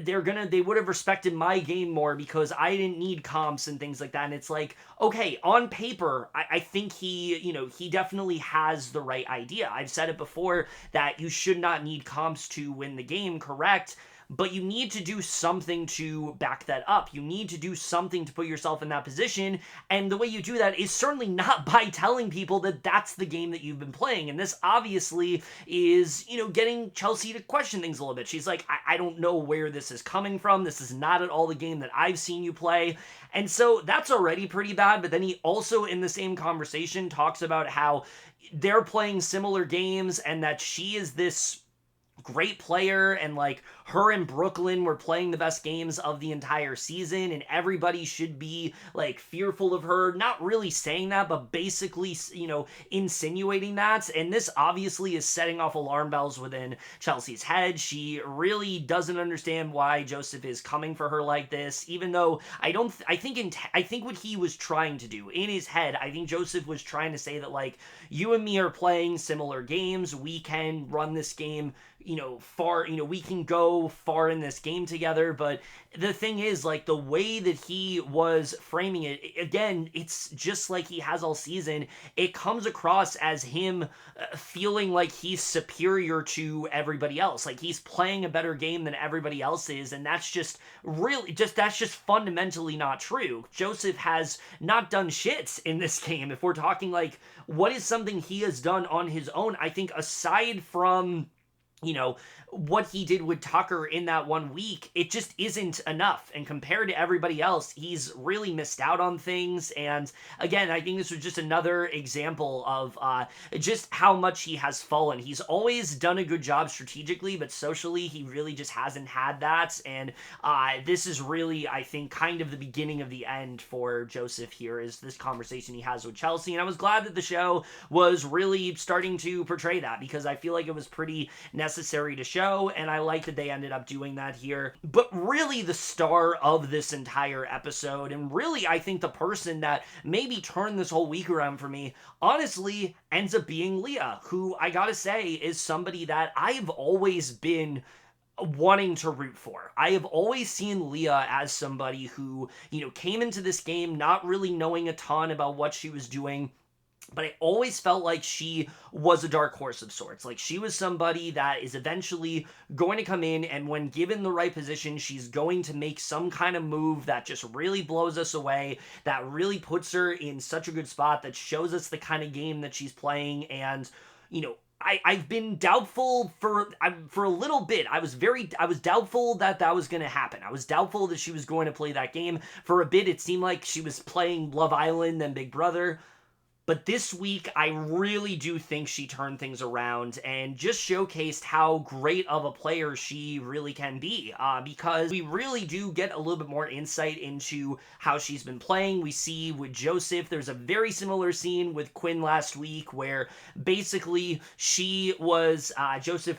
they would have respected my game more because I didn't need comps and things like that. And it's like, okay, on paper, I think he definitely has the right idea. I've said it before that you should not need comps to win the game, correct? But you need to do something to back that up. You need to do something to put yourself in that position, and the way you do that is certainly not by telling people that that's the game that you've been playing. And this obviously is, getting Chelsie to question things a little bit. She's like, I don't know where this is coming from. This is not at all the game that I've seen you play. And so that's already pretty bad, but then he also, in the same conversation, talks about how they're playing similar games and that she is this great player, and like her and Brooklyn were playing the best games of the entire season, and everybody should be like fearful of her. Not really saying that, but basically, insinuating that. And this obviously is setting off alarm bells within Chelsea's head. She really doesn't understand why Joseph is coming for her like this, even though I think what he was trying to do in his head, I think Joseph was trying to say that, like, you and me are playing similar games. We can run this game, far, we can go far in this game together. But the thing is, like, the way that he was framing it, again, it's just like he has all season. It comes across as him feeling like he's superior to everybody else. Like, he's playing a better game than everybody else is. And that's just fundamentally not true. Joseph has not done shit in this game. If we're talking, like, what is something he has done on his own, I think aside from you know, what he did with Tucker in that 1 week, it just isn't enough. And compared to everybody else, he's really missed out on things. And again, I think this was just another example of just how much he has fallen. He's always done a good job strategically, but socially, he really just hasn't had that. And this is really, I think, kind of the beginning of the end for Joseph here, is this conversation he has with Chelsie. And I was glad that the show was really starting to portray that, because I feel like it was pretty necessary to show, and I like that they ended up doing that here. But really the star of this entire episode, and really I think the person that maybe turned this whole week around for me, honestly ends up being Leah, who I gotta say is somebody that I've always been wanting to root for. I have always seen Leah as somebody who, came into this game not really knowing a ton about what she was doing, but I always felt like she was a dark horse of sorts. Like, she was somebody that is eventually going to come in, and when given the right position, she's going to make some kind of move that just really blows us away, that really puts her in such a good spot, that shows us the kind of game that she's playing. And, I've been doubtful for a little bit. I was doubtful that was going to happen. I was doubtful that she was going to play that game. For a bit, it seemed like she was playing Love Island and Big Brother. But this week, I really do think she turned things around and just showcased how great of a player she really can be, because we really do get a little bit more insight into how she's been playing. We see with Joseph, there's a very similar scene with Quinn last week where basically Joseph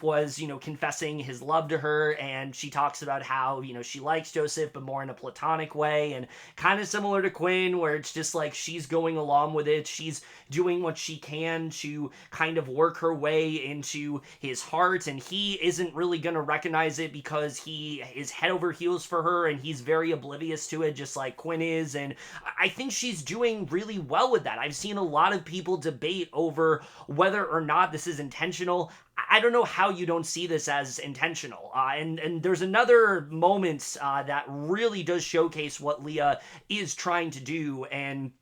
was, confessing his love to her, and she talks about how, she likes Joseph, but more in a platonic way, and kind of similar to Quinn, where it's just like she's going along with it. She's doing what she can to kind of work her way into his heart, and he isn't really going to recognize it because he is head over heels for her, and he's very oblivious to it, just like Quinn is. And I think she's doing really well with that. I've seen a lot of people debate over whether or not this is intentional. I don't know how you don't see this as intentional. And there's another moment that really does showcase what Leah is trying to do, and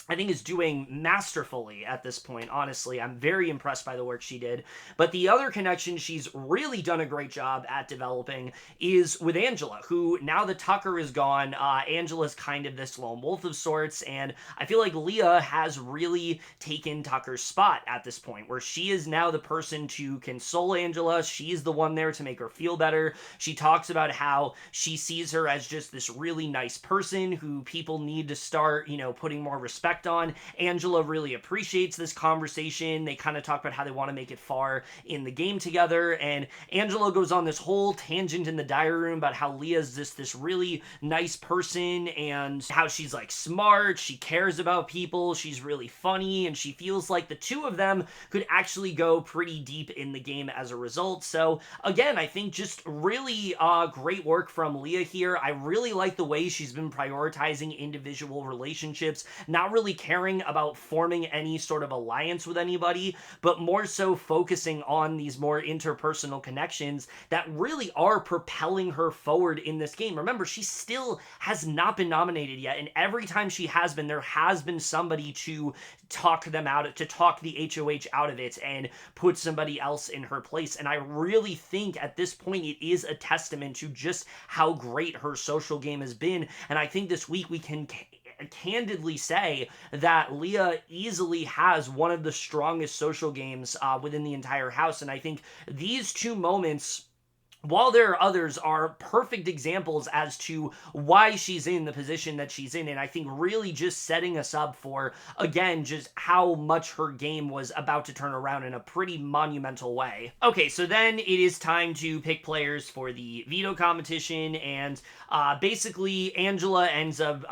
I think is doing masterfully at this point. Honestly, I'm very impressed by the work she did. But the other connection she's really done a great job at developing is with Angela, who, now that Tucker is gone, Angela's kind of this lone wolf of sorts, and I feel like Leah has really taken Tucker's spot at this point, where she is now the person to console Angela. She's the one there to make her feel better. She talks about how she sees her as just this really nice person who people need to start, putting more respect on. Angela really appreciates this conversation. They kind of talk about how they want to make it far in the game together, and Angela goes on this whole tangent in the diary room about how Leah's this really nice person, and how she's like smart, she cares about people, she's really funny, and she feels like the two of them could actually go pretty deep in the game as a result. So again, I think just really great work from Leah here. I really like the way she's been prioritizing individual relationships, not really caring about forming any sort of alliance with anybody, but more so focusing on these more interpersonal connections that really are propelling her forward in this game. Remember, she still has not been nominated yet, and every time she has been, there has been somebody to talk them out, to talk the HOH out of it and put somebody else in her place. And I really think at this point it is a testament to just how great her social game has been. And I think this week we can candidly say that Leah easily has one of the strongest social games within the entire house. And I think these two moments, while there are others, are perfect examples as to why she's in the position that she's in. And I think really just setting us up for, again, just how much her game was about to turn around in a pretty monumental way. Okay, so then it is time to pick players for the veto competition, and basically Angela ends up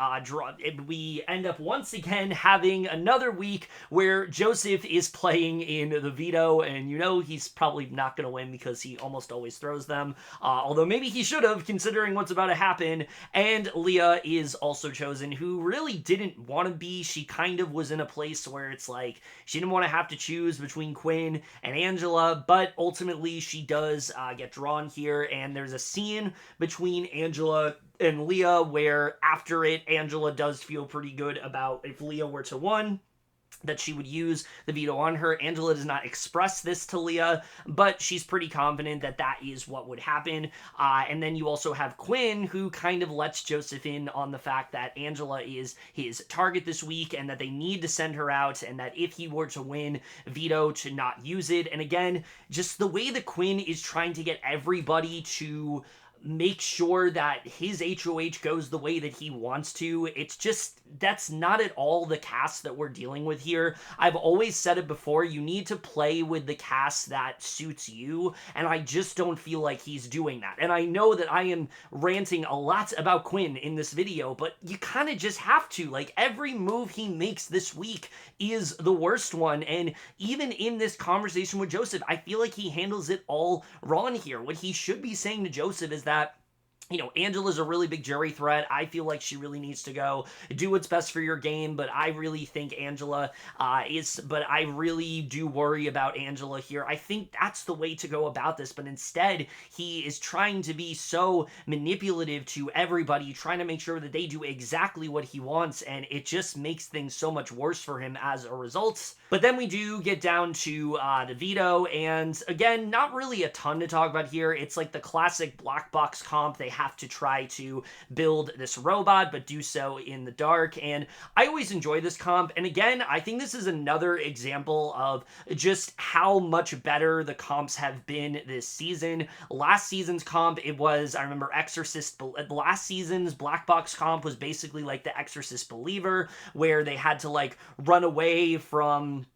we end up once again having another week where Joseph is playing in the veto, and he's probably not going to win because he almost always throws them. Although maybe he should have, considering what's about to happen. And Leah is also chosen, who really didn't want to be. She kind of was in a place where it's like she didn't want to have to choose between Quinn and Angela, but ultimately she does get drawn here. And there's a scene between Angela and Leah where after it, Angela does feel pretty good about if Leah were to win. that she would use the veto on her. Angela does not express this to Leah, but she's pretty confident that that is what would happen. And then you also have Quinn, who kind of lets Joseph in on the fact that Angela is his target this week and that they need to send her out, and that if he were to win, veto to not use it. And again, just the way that Quinn is trying to get everybody to make sure that his HOH goes the way that he wants to. It's just, that's not at all the cast that we're dealing with here. I've always said it before, you need to play with the cast that suits you, and I just don't feel like he's doing that. And I know that I am ranting a lot about Quinn in this video, but you kind of just have to. Like, every move he makes this week is the worst one, and even in this conversation with Joseph, I feel like he handles it all wrong here. What he should be saying to Joseph is that, you know, Angela's a really big jury threat. I feel like she really needs to go. Do what's best for your game, but I really think Angela but I really do worry about Angela here. I think that's the way to go about this, but instead, he is trying to be so manipulative to everybody, trying to make sure that they do exactly what he wants, and it just makes things so much worse for him as a result. But then we do get down to the veto, and again, not really a ton to talk about here. It's like the classic black box comp. They have to try to build this robot, but do so in the dark, and I always enjoy this comp. And again, I think this is another example of just how much better the comps have been this season. Last season's comp, it was, I remember last season's black box comp was basically like the Exorcist Believer, where they had to like run away from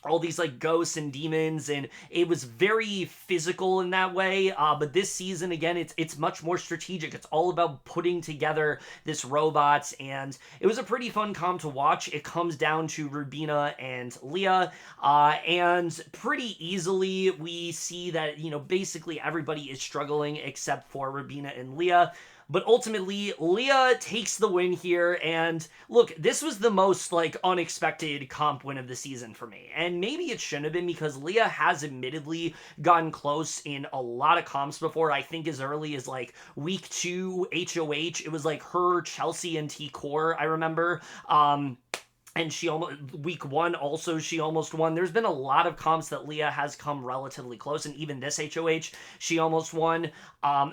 all these like ghosts and demons, and it was very physical in that way. But this season, again, it's much more strategic. It's all about putting together this robot, and it was a pretty fun comp to watch. It comes down to Rubina and Leah, and pretty easily we see that, you know, basically everybody is struggling except for Rubina and Leah. But ultimately, Leah takes the win here, and look, this was the most, like, unexpected comp win of the season for me. And maybe it shouldn't have been, because Leah has admittedly gotten close in a lot of comps before. I think as early as, like, week 2 HOH, it was, like, her, Chelsie, and T-Core, I remember. And she almost, week 1 also, she almost won. There's been a lot of comps that Leah has come relatively close, and even this HOH, she almost won.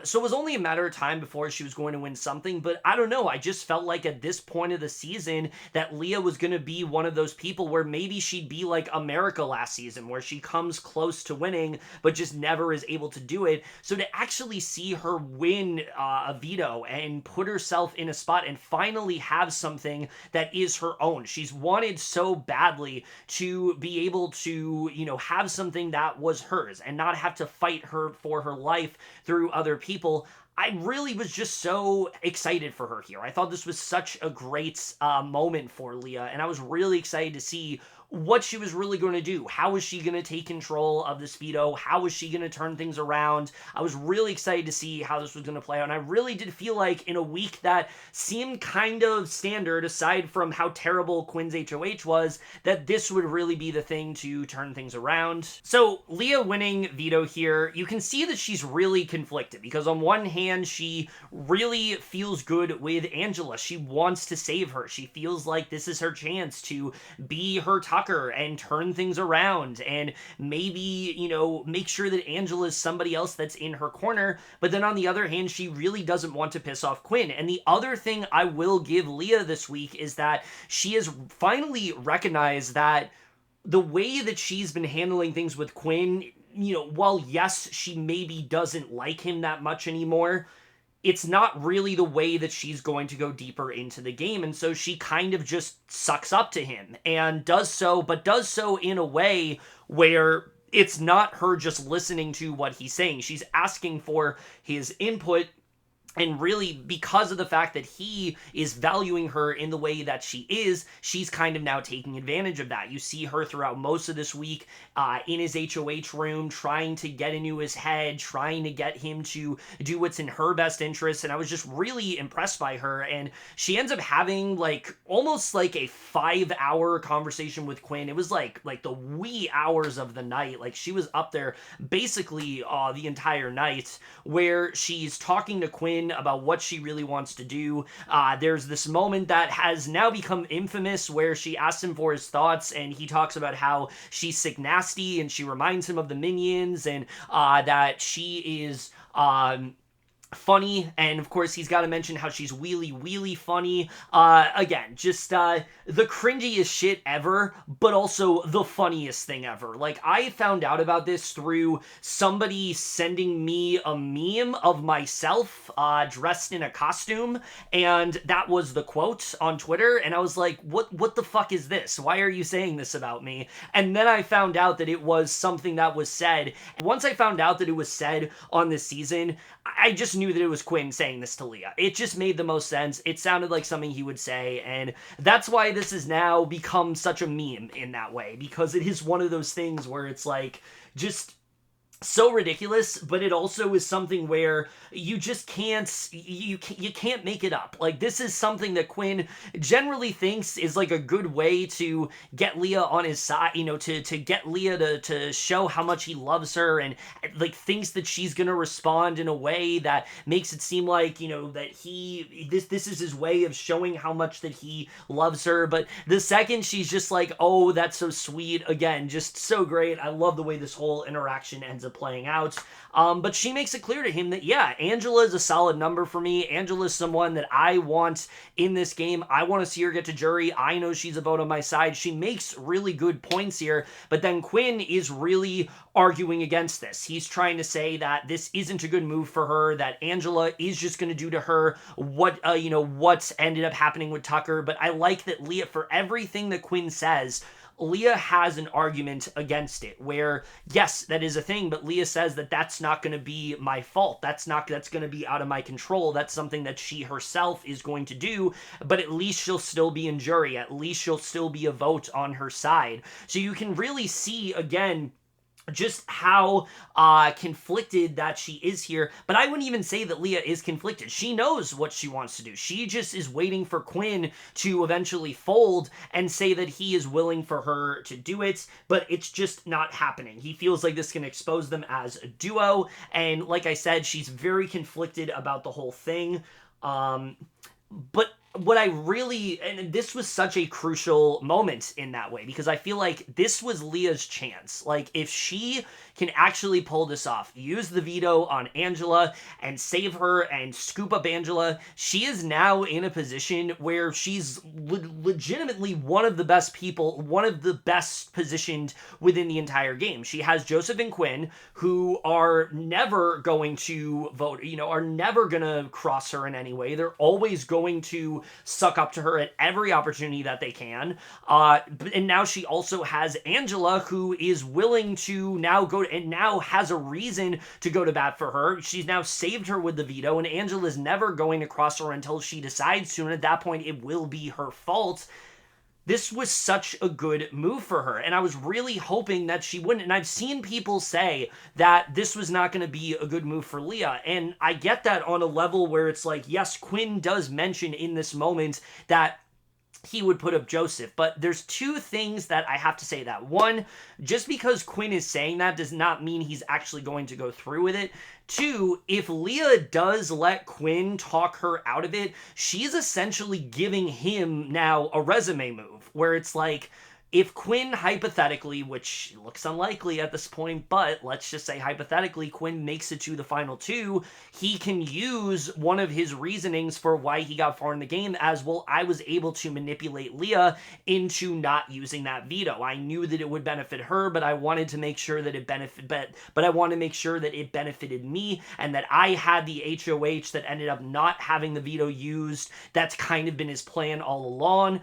So it was only a matter of time before she was going to win something, but I don't know. I just felt like at this point of the season that Leah was going to be one of those people where maybe she'd be like America last season, where she comes close to winning, but just never is able to do it. So to actually see her win a veto and put herself in a spot and finally have something that is her own. She's wanted so badly to be able to, you know, have something that was hers and not have to fight her for her life through other people. I really was just so excited for her here. I thought this was such a great moment for Leah, and I was really excited to see what she was really going to do. How was she going to take control of this veto? How was she going to turn things around? I was really excited to see how this was going to play out, and I really did feel like in a week that seemed kind of standard, aside from how terrible Quinn's HOH was, that this would really be the thing to turn things around. So Leah winning veto here, you can see that she's really conflicted, because on one hand, she really feels good with Angela. She wants to save her. She feels like this is her chance to be her Tucker and turn things around and maybe, you know, make sure that Angela is somebody else that's in her corner. But then on the other hand, she really doesn't want to piss off Quinn. And the other thing I will give Leah this week is that she has finally recognized that the way that she's been handling things with Quinn, you know, while yes, she maybe doesn't like him that much anymore, it's not really the way that she's going to go deeper into the game. And so she kind of just sucks up to him and does so in a way where it's not her just listening to what he's saying. She's asking for his input. And really, because of the fact that he is valuing her in the way that she is, she's kind of now taking advantage of that. You see her throughout most of this week in his HOH room, trying to get into his head, trying to get him to do what's in her best interest. And I was just really impressed by her. And she ends up having like almost like a 5-hour conversation with Quinn. It was like the wee hours of the night. Like she was up there basically the entire night, where she's talking to Quinn Quinn about what she really wants to do. There's this moment that has now become infamous where she asks him for his thoughts, and he talks about how she's sick nasty, and she reminds him of the Minions, and that she is funny, and of course he's got to mention how she's wheelie funny. Again, just the cringiest shit ever, but also the funniest thing ever. Like, I found out about this through somebody sending me a meme of myself dressed in a costume, and that was the quote on Twitter, and I was like, what the fuck is this? Why are you saying this about me? And then I found out that it was something that was said. Once I found out that it was said on this season, I just knew that it was Quinn saying this to Leah. It just made the most sense. It sounded like something he would say, and that's why this has now become such a meme in that way, because it is one of those things where it's like, just so ridiculous, but it also is something where you just can't, you can't make it up. Like, this is something that Quinn generally thinks is like a good way to get Leah on his side, you know, to get Leah to show how much he loves her, and like thinks that she's gonna respond in a way that makes it seem like, you know, that this is his way of showing how much that he loves her. But the second she's just like, oh, that's so sweet, again, just so great. I love the way this whole interaction ends up playing out. But she makes it clear to him that, yeah, Angela is a solid number for me. Angela is someone that I want in this game. I want to see her get to jury. I know she's a vote on my side. She makes really good points here, but then Quinn is really arguing against this. He's trying to say that this isn't a good move for her, that Angela is just going to do to her what, what's ended up happening with Tucker. But I like that Leah, for everything that Quinn says, Leah has an argument against it, where, yes, that is a thing, but Leah says that that's not going to be my fault. That's going to be out of my control. That's something that she herself is going to do, but at least she'll still be in jury. At least she'll still be a vote on her side. So you can really see, again, just how conflicted that she is here. But I wouldn't even say that Leah is conflicted. She knows what she wants to do. She just is waiting for Quinn to eventually fold and say that he is willing for her to do it, but it's just not happening. He feels like this can expose them as a duo, and like I said, she's very conflicted about the whole thing. But what I really, and this was such a crucial moment in that way, because I feel like this was Leah's chance. Like, if she can actually pull this off, use the veto on Angela and save her and scoop up Angela, she is now in a position where she's legitimately one of the best people, one of the best positioned within the entire game. She has Joseph and Quinn, who are never going to vote, are never going to cross her in any way. They're always going to suck up to her at every opportunity that they can. And now she also has Angela, who is willing to now go and now has a reason to go to bat for her. She's now saved her with the veto, and Angela's never going to cross her until she decides to, and at that point it will be her fault. This was such a good move for her, and I was really hoping that she wouldn't. And I've seen people say that this was not going to be a good move for Leah, and I get that on a level where it's like, yes, Quinn does mention in this moment that he would put up Joseph, but there's two things that I have to say that. One, just because Quinn is saying that does not mean he's actually going to go through with it. Two, if Leah does let Quinn talk her out of it, she's essentially giving him now a resume move, where it's like, if Quinn hypothetically, which looks unlikely at this point, but let's just say hypothetically, Quinn makes it to the final two, he can use one of his reasonings for why he got far in the game as, well, I was able to manipulate Leah into not using that veto. I knew that it would benefit her, but I wanted to make sure that it but I want to make sure that it benefited me, and that I had the HOH that ended up not having the veto used. That's kind of been his plan all along.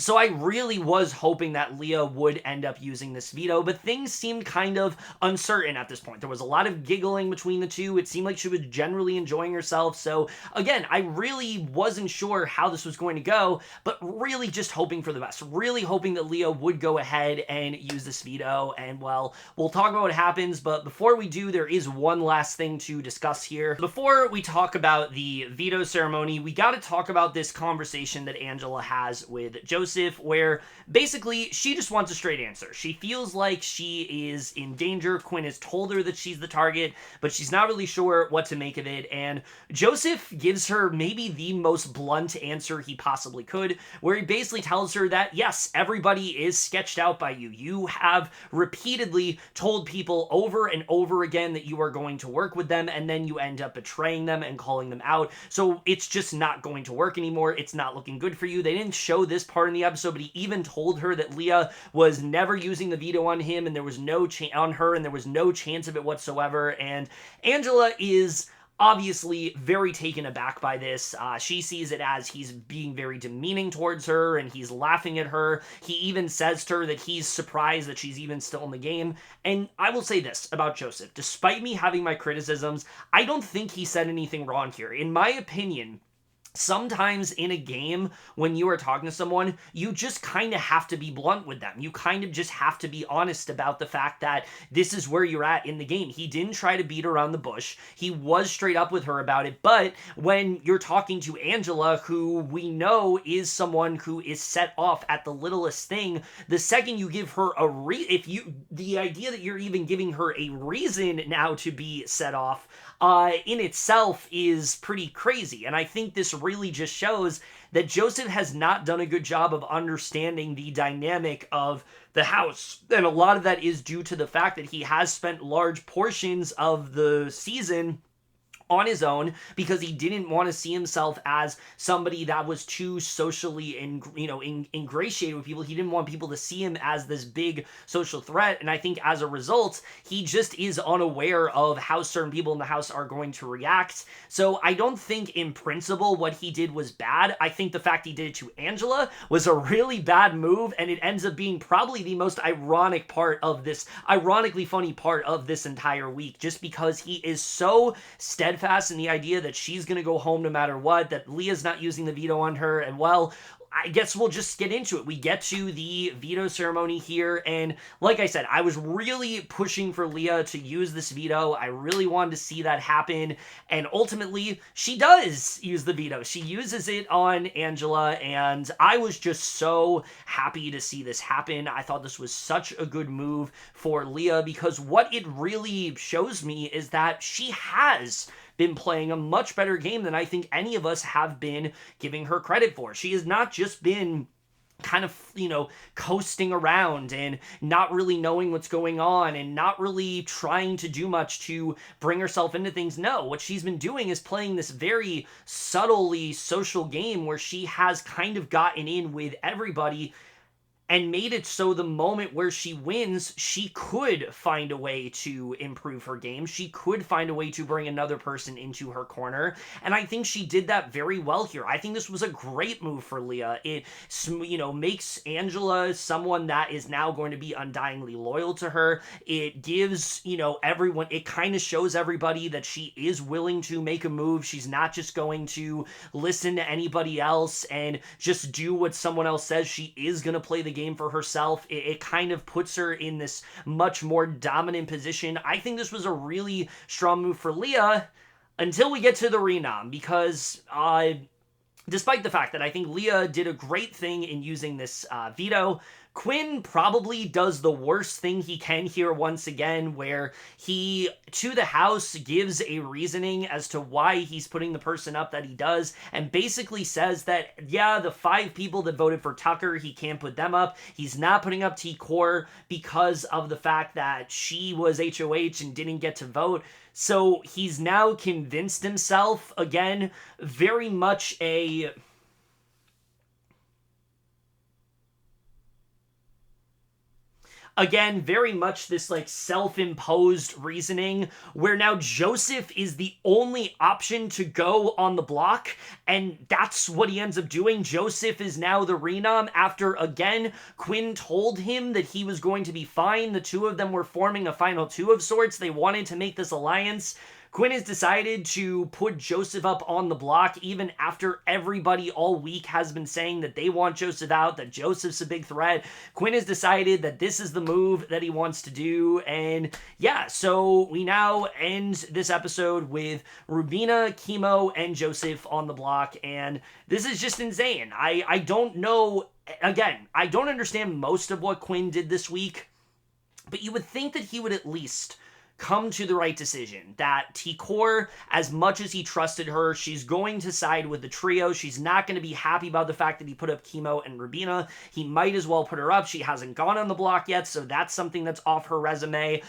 So I really was hoping that Leah would end up using this veto, but things seemed kind of uncertain at this point. There was a lot of giggling between the two. It seemed like she was generally enjoying herself. So again, I really wasn't sure how this was going to go, but really just hoping for the best. Really hoping that Leah would go ahead and use this veto. And well, we'll talk about what happens, but before we do, there is one last thing to discuss here. Before we talk about the veto ceremony, we got to talk about this conversation that Angela has with Joseph. Joseph, where basically she just wants a straight answer. She feels like she is in danger. Quinn has told her that she's the target, but she's not really sure what to make of it, and Joseph gives her maybe the most blunt answer he possibly could, where he basically tells her that, yes, everybody is sketched out by you. You have repeatedly told people over and over again that you are going to work with them, and then you end up betraying them and calling them out. So it's just not going to work anymore. It's not looking good for you. They didn't show this part in the episode, but he even told her that Leah was never using the veto on him, and there was no on her, and there was no chance of it whatsoever. And Angela is obviously very taken aback by this. She sees it as he's being very demeaning towards her, and he's laughing at her. He even says to her that he's surprised that she's even still in the game. And I will say this about Joseph. Despite me having my criticisms, I don't think he said anything wrong here. In my opinion, sometimes in a game, when you are talking to someone, you just kind of have to be blunt with them. You kind of just have to be honest about the fact that this is where you're at in the game. He didn't try to beat around the bush. He was straight up with her about it. But when you're talking to Angela, who we know is someone who is set off at the littlest thing, the second you give her the idea that you're even giving her a reason now to be set off, in itself is pretty crazy. And I think this really just shows that Joseph has not done a good job of understanding the dynamic of the house. And a lot of that is due to the fact that he has spent large portions of the season on his own because he didn't want to see himself as somebody that was too socially ingratiated with people. He didn't want people to see him as this big social threat, and I think as a result, he just is unaware of how certain people in the house are going to react. So I don't think in principle what he did was bad. I think the fact he did it to Angela was a really bad move, and it ends up being probably the most ironically funny part of this entire week, just because he is so steadfast in the idea that she's going to go home no matter what, that Leah's not using the veto on her, and well, I guess we'll just get into it. We get to the veto ceremony here, and like I said, I was really pushing for Leah to use this veto. I really wanted to see that happen, and ultimately, she does use the veto. She uses it on Angela, and I was just so happy to see this happen. I thought this was such a good move for Leah, because what it really shows me is that she has been playing a much better game than I think any of us have been giving her credit for. She has not just been kind of, coasting around and not really knowing what's going on and not really trying to do much to bring herself into things. No, what she's been doing is playing this very subtly social game where she has kind of gotten in with everybody and made it so the moment where she wins, she could find a way to improve her game. She could find a way to bring another person into her corner. And I think she did that very well here. I think this was a great move for Leah. It, makes Angela someone that is now going to be undyingly loyal to her. It gives, everyone, it kind of shows everybody that she is willing to make a move. She's not just going to listen to anybody else and just do what someone else says. She is going to play the game for herself. It kind of puts her in this much more dominant position. I think this was a really strong move for Leah until we get to the renom, because despite the fact that I think Leah did a great thing in using this veto, Quinn probably does the worst thing he can here once again, where he, to the house, gives a reasoning as to why he's putting the person up that he does, and basically says that, yeah, the 5 people that voted for Tucker, he can't put them up. He's not putting up T-Core because of the fact that she was HOH and didn't get to vote. So he's now convinced himself, again, very much this self-imposed reasoning where now Joseph is the only option to go on the block, and that's what he ends up doing. Joseph is now the renom after, again, Quinn told him that he was going to be fine. The two of them were forming a final 2 of sorts. They wanted to make this alliance. Quinn has decided to put Joseph up on the block, even after everybody all week has been saying that they want Joseph out, that Joseph's a big threat. Quinn has decided that this is the move that he wants to do, and yeah, so we now end this episode with Rubina, Kimo, and Joseph on the block, and this is just insane. I don't know again, I don't understand most of what Quinn did this week, but you would think that he would at least come to the right decision. That Tikor, as much as he trusted her, she's going to side with the trio. She's not going to be happy about the fact that he put up Kimo and Rubina. He might as well put her up. She hasn't gone on the block yet, so that's something that's off her resume.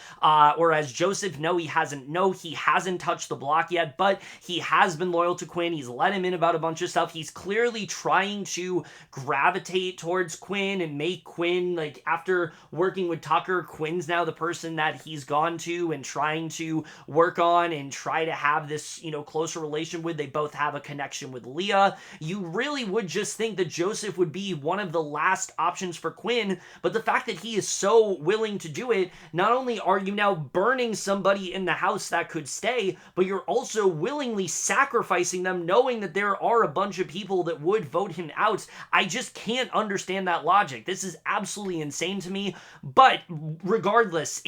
Whereas Joseph, no, he hasn't touched the block yet, but he has been loyal to Quinn. He's let him in about a bunch of stuff. He's clearly trying to gravitate towards Quinn and make Quinn, like, after working with Tucker, Quinn's now the person that he's gone to and trying to work on and try to have this, closer relation with. They both have a connection with Leah. You really would just think that Joseph would be one of the last options for Quinn, but the fact that he is so willing to do it, not only are you now burning somebody in the house that could stay, but you're also willingly sacrificing them, knowing that there are a bunch of people that would vote him out. I just can't understand that logic. This is absolutely insane to me, but regardless,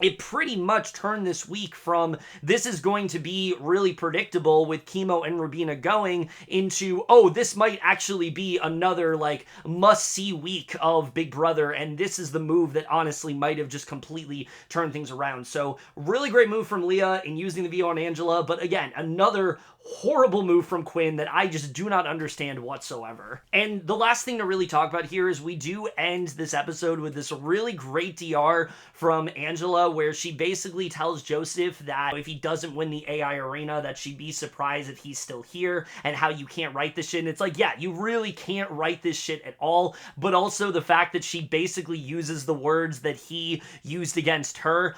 it pretty much turned this week from this is going to be really predictable with Kimo and Rubina going into, oh, this might actually be another must-see week of Big Brother, and this is the move that honestly might have just completely turned things around. So really great move from Leah in using the veto on Angela, but again, another horrible move from Quinn that I just do not understand whatsoever. And the last thing to really talk about here is we do end this episode with this really great DR from Angela where she basically tells Joseph that if he doesn't win the AI arena that she'd be surprised if he's still here and how you can't write this shit. And it's like, yeah, you really can't write this shit at all, but also the fact that she basically uses the words that he used against her.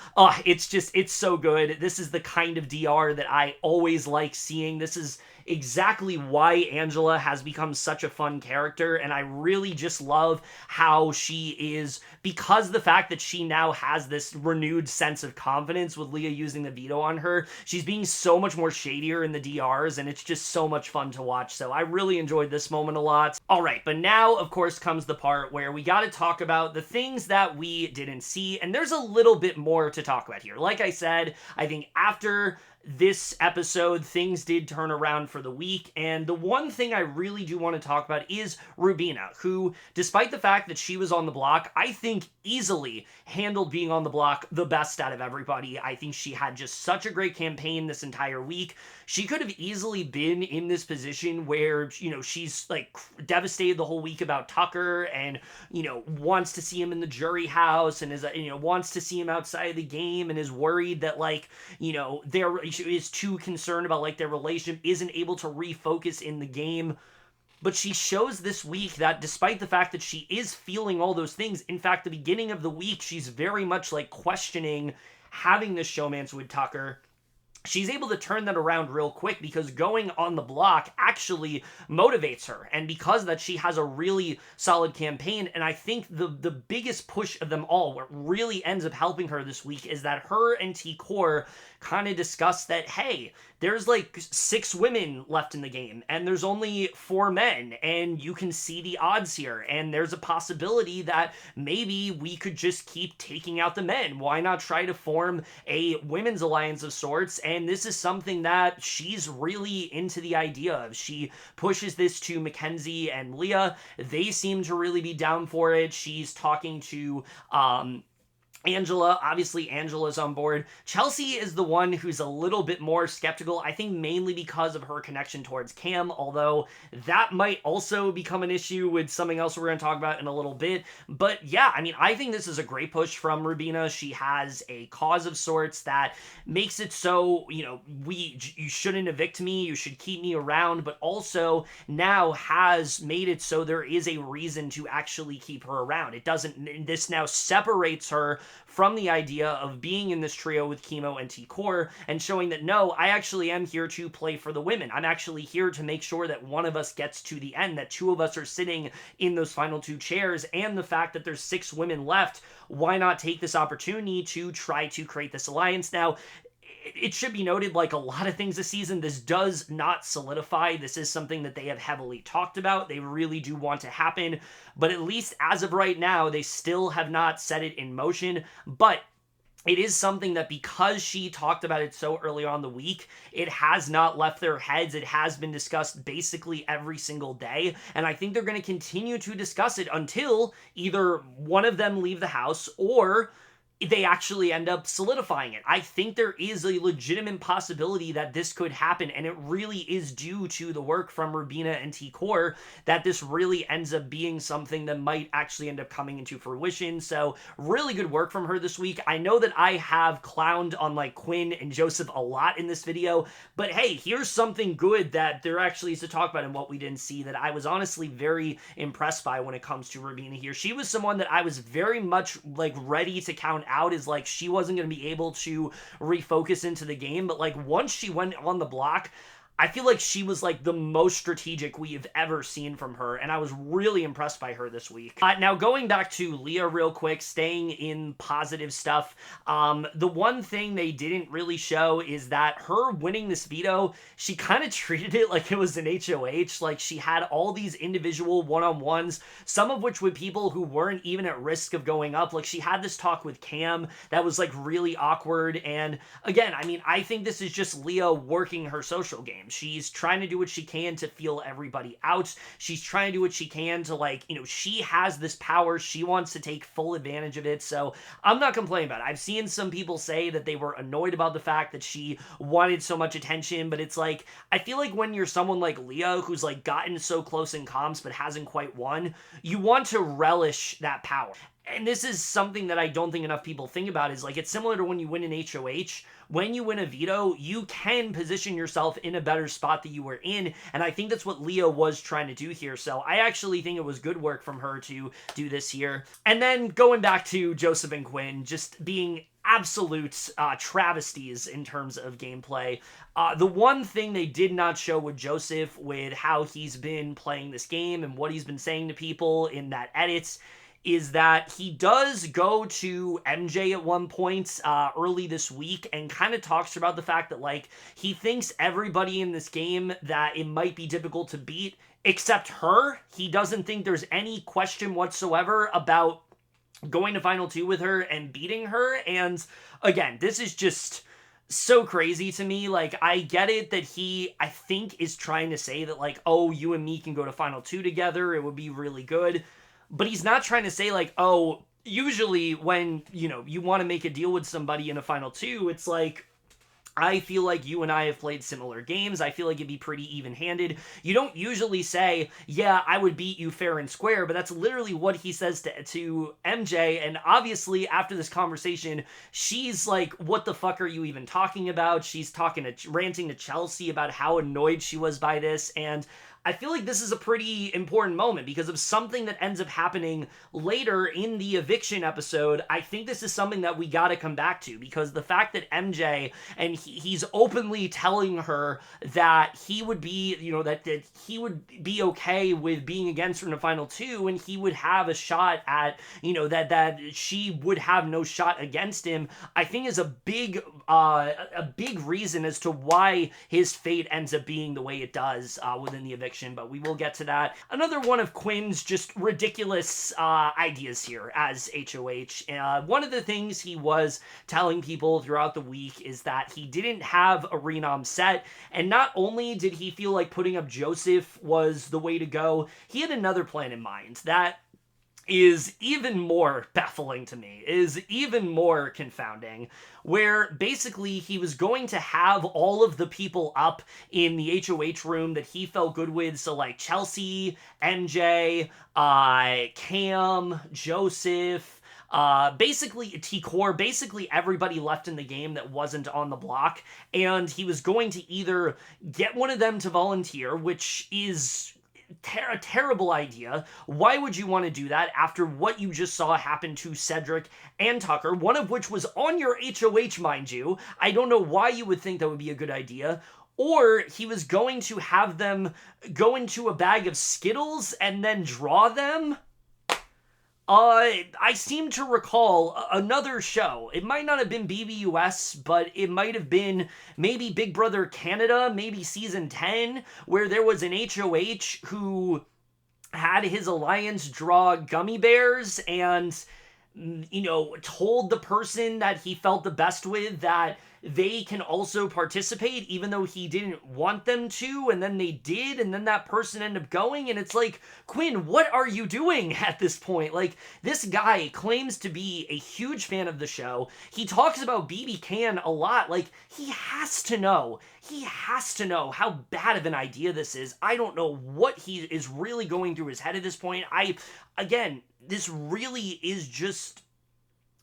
It's so good. This is the kind of DR that I always like seeing. This is exactly why Angela has become such a fun character, and I really just love how she is, because the fact that she now has this renewed sense of confidence with Leah using the veto on her, she's being so much more shadier in the DRs, and it's just so much fun to watch, so I really enjoyed this moment a lot. Alright, but now, of course, comes the part where we gotta talk about the things that we didn't see, and there's a little bit more to talk about here. Like I said, I think after this episode, things did turn around for the week, and the one thing I really do want to talk about is Rubina, who, despite the fact that she was on the block, I think easily handled being on the block the best out of everybody. I think she had just such a great campaign this entire week. She could have easily been in this position where, she's devastated the whole week about Tucker and, wants to see him in the jury house and is, wants to see him outside of the game and is worried that, there is too concerned about their relationship, isn't able to refocus in the game. But she shows this week that despite the fact that she is feeling all those things, in fact, the beginning of the week, she's very much questioning having this showmance with Tucker. She's able to turn that around real quick because going on the block actually motivates her. And because of that, she has a really solid campaign. And I think the biggest push of them all, what really ends up helping her this week, is that her and T-Core kind of discuss that, hey, there's 6 women left in the game and there's only 4 men and you can see the odds here and there's a possibility that maybe we could just keep taking out the men. Why not try to form a women's alliance of sorts? And this is something that she's really into the idea of. She pushes this to Makensy and Leah. They seem to really be down for it. She's talking to Angela, obviously Angela's on board. Chelsie is the one who's a little bit more skeptical, I think mainly because of her connection towards Cam, although that might also become an issue with something else we're going to talk about in a little bit. But yeah, I think this is a great push from Rubina. She has a cause of sorts that makes it so, you shouldn't evict me, you should keep me around, but also now has made it so there is a reason to actually keep her around. This now separates her from the idea of being in this trio with Kimo and T-Core and showing that, no, I actually am here to play for the women. I'm actually here to make sure that one of us gets to the end, that 2 of us are sitting in those final 2 chairs, and the fact that there's 6 women left, why not take this opportunity to try to create this alliance? Now, it should be noted, like a lot of things this season, this does not solidify. This is something that they have heavily talked about. They really do want to happen, but at least as of right now, they still have not set it in motion. But it is something that, because she talked about it so early on in the week, it has not left their heads. It has been discussed basically every single day, and I think they're going to continue to discuss it until either one of them leave the house or they actually end up solidifying it. I think there is a legitimate possibility that this could happen, and it really is due to the work from Rubina and T-Core that this really ends up being something that might actually end up coming into fruition. So really good work from her this week. I know that I have clowned on like Quinn and Joseph a lot in this video, but hey, here's something good that there actually is to talk about and what we didn't see that I was honestly very impressed by when it comes to Rubina here. She was someone that I was very much like ready to count out as like she wasn't going to be able to refocus into the game, but like once she went on the block, I feel like she was like the most strategic we've ever seen from her, and I was really impressed by her this week. Now going back to Leah real quick, staying in positive stuff, the one thing they didn't really show is that her winning this veto, she kind of treated it like it was an HOH. Like she had all these individual one-on-ones, some of which with people who weren't even at risk of going up. Like she had this talk with Cam that was like really awkward, and again, I mean, I think this is just Leah working her social game. She's trying to do what she can to feel everybody out. She's trying to do what she can to, like, you know, she has this power. She wants to take full advantage of it. So I'm not complaining about it. I've seen some people say that they were annoyed about the fact that she wanted so much attention, but it's like, I feel like when you're someone like Leah who's like gotten so close in comps but hasn't quite won, you want to relish that power. And this is something that I don't think enough people think about, is like, it's similar to when you win an HOH. When you win a veto, you can position yourself in a better spot that you were in, and I think that's what Leah was trying to do here. So I actually think it was good work from her to do this here. And then going back to Joseph and Quinn just being absolute travesties in terms of gameplay. The one thing they did not show with Joseph, with how he's been playing this game and what he's been saying to people in that edits, is that he does go to MJ at one point early this week and kind of talks about the fact that, like, he thinks everybody in this game that it might be difficult to beat except her. He doesn't think there's any question whatsoever about going to Final 2 with her and beating her. And again, this is just so crazy to me. Like, I get it that he, I think, is trying to say that, like, oh, you and me can go to Final 2 together. It would be really good. But he's not trying to say, like, oh, usually when, you know, you want to make a deal with somebody in a Final 2, it's like, I feel like you and I have played similar games. I feel like it'd be pretty even-handed. You don't usually say, yeah, I would beat you fair and square, but that's literally what he says to MJ, and obviously, after this conversation, she's like, what the fuck are you even talking about? She's ranting to Chelsie about how annoyed she was by this, and I feel like this is a pretty important moment because of something that ends up happening later in the eviction episode. I think this is something that we gotta come back to, because the fact that MJ, and he's openly telling her that he would be, you know, that he would be okay with being against her in the Final 2, and he would have a shot at, you know, that she would have no shot against him, I think is a big reason as to why his fate ends up being the way it does within the eviction. But we will get to that. Another one of Quinn's just ridiculous ideas here as HOH. One of the things he was telling people throughout the week is that he didn't have a Renom set, and not only did he feel like putting up Joseph was the way to go, he had another plan in mind that is even more baffling to me, is even more confounding, where basically he was going to have all of the people up in the HOH room that he felt good with, so like Chelsie, MJ, Cam, Joseph, basically T-Core, basically everybody left in the game that wasn't on the block, and he was going to either get one of them to volunteer, which is a terrible idea. Why would you want to do that after what you just saw happen to Cedric and Tucker, one of which was on your HOH, mind you? I don't know why you would think that would be a good idea. Or he was going to have them go into a bag of Skittles and then draw them? I seem to recall another show. It might not have been BBUS, but it might have been maybe Big Brother Canada, maybe season 10, where there was an HOH who had his alliance draw gummy bears, and told the person that he felt the best with that they can also participate even though he didn't want them to, and then they did, and then that person ended up going, and it's like, Quinn, what are you doing at this point? Like, this guy claims to be a huge fan of the show. He talks about BB Can a lot. Like, he has to know how bad of an idea this is. I don't know what he is really going through his head at this point. This really is just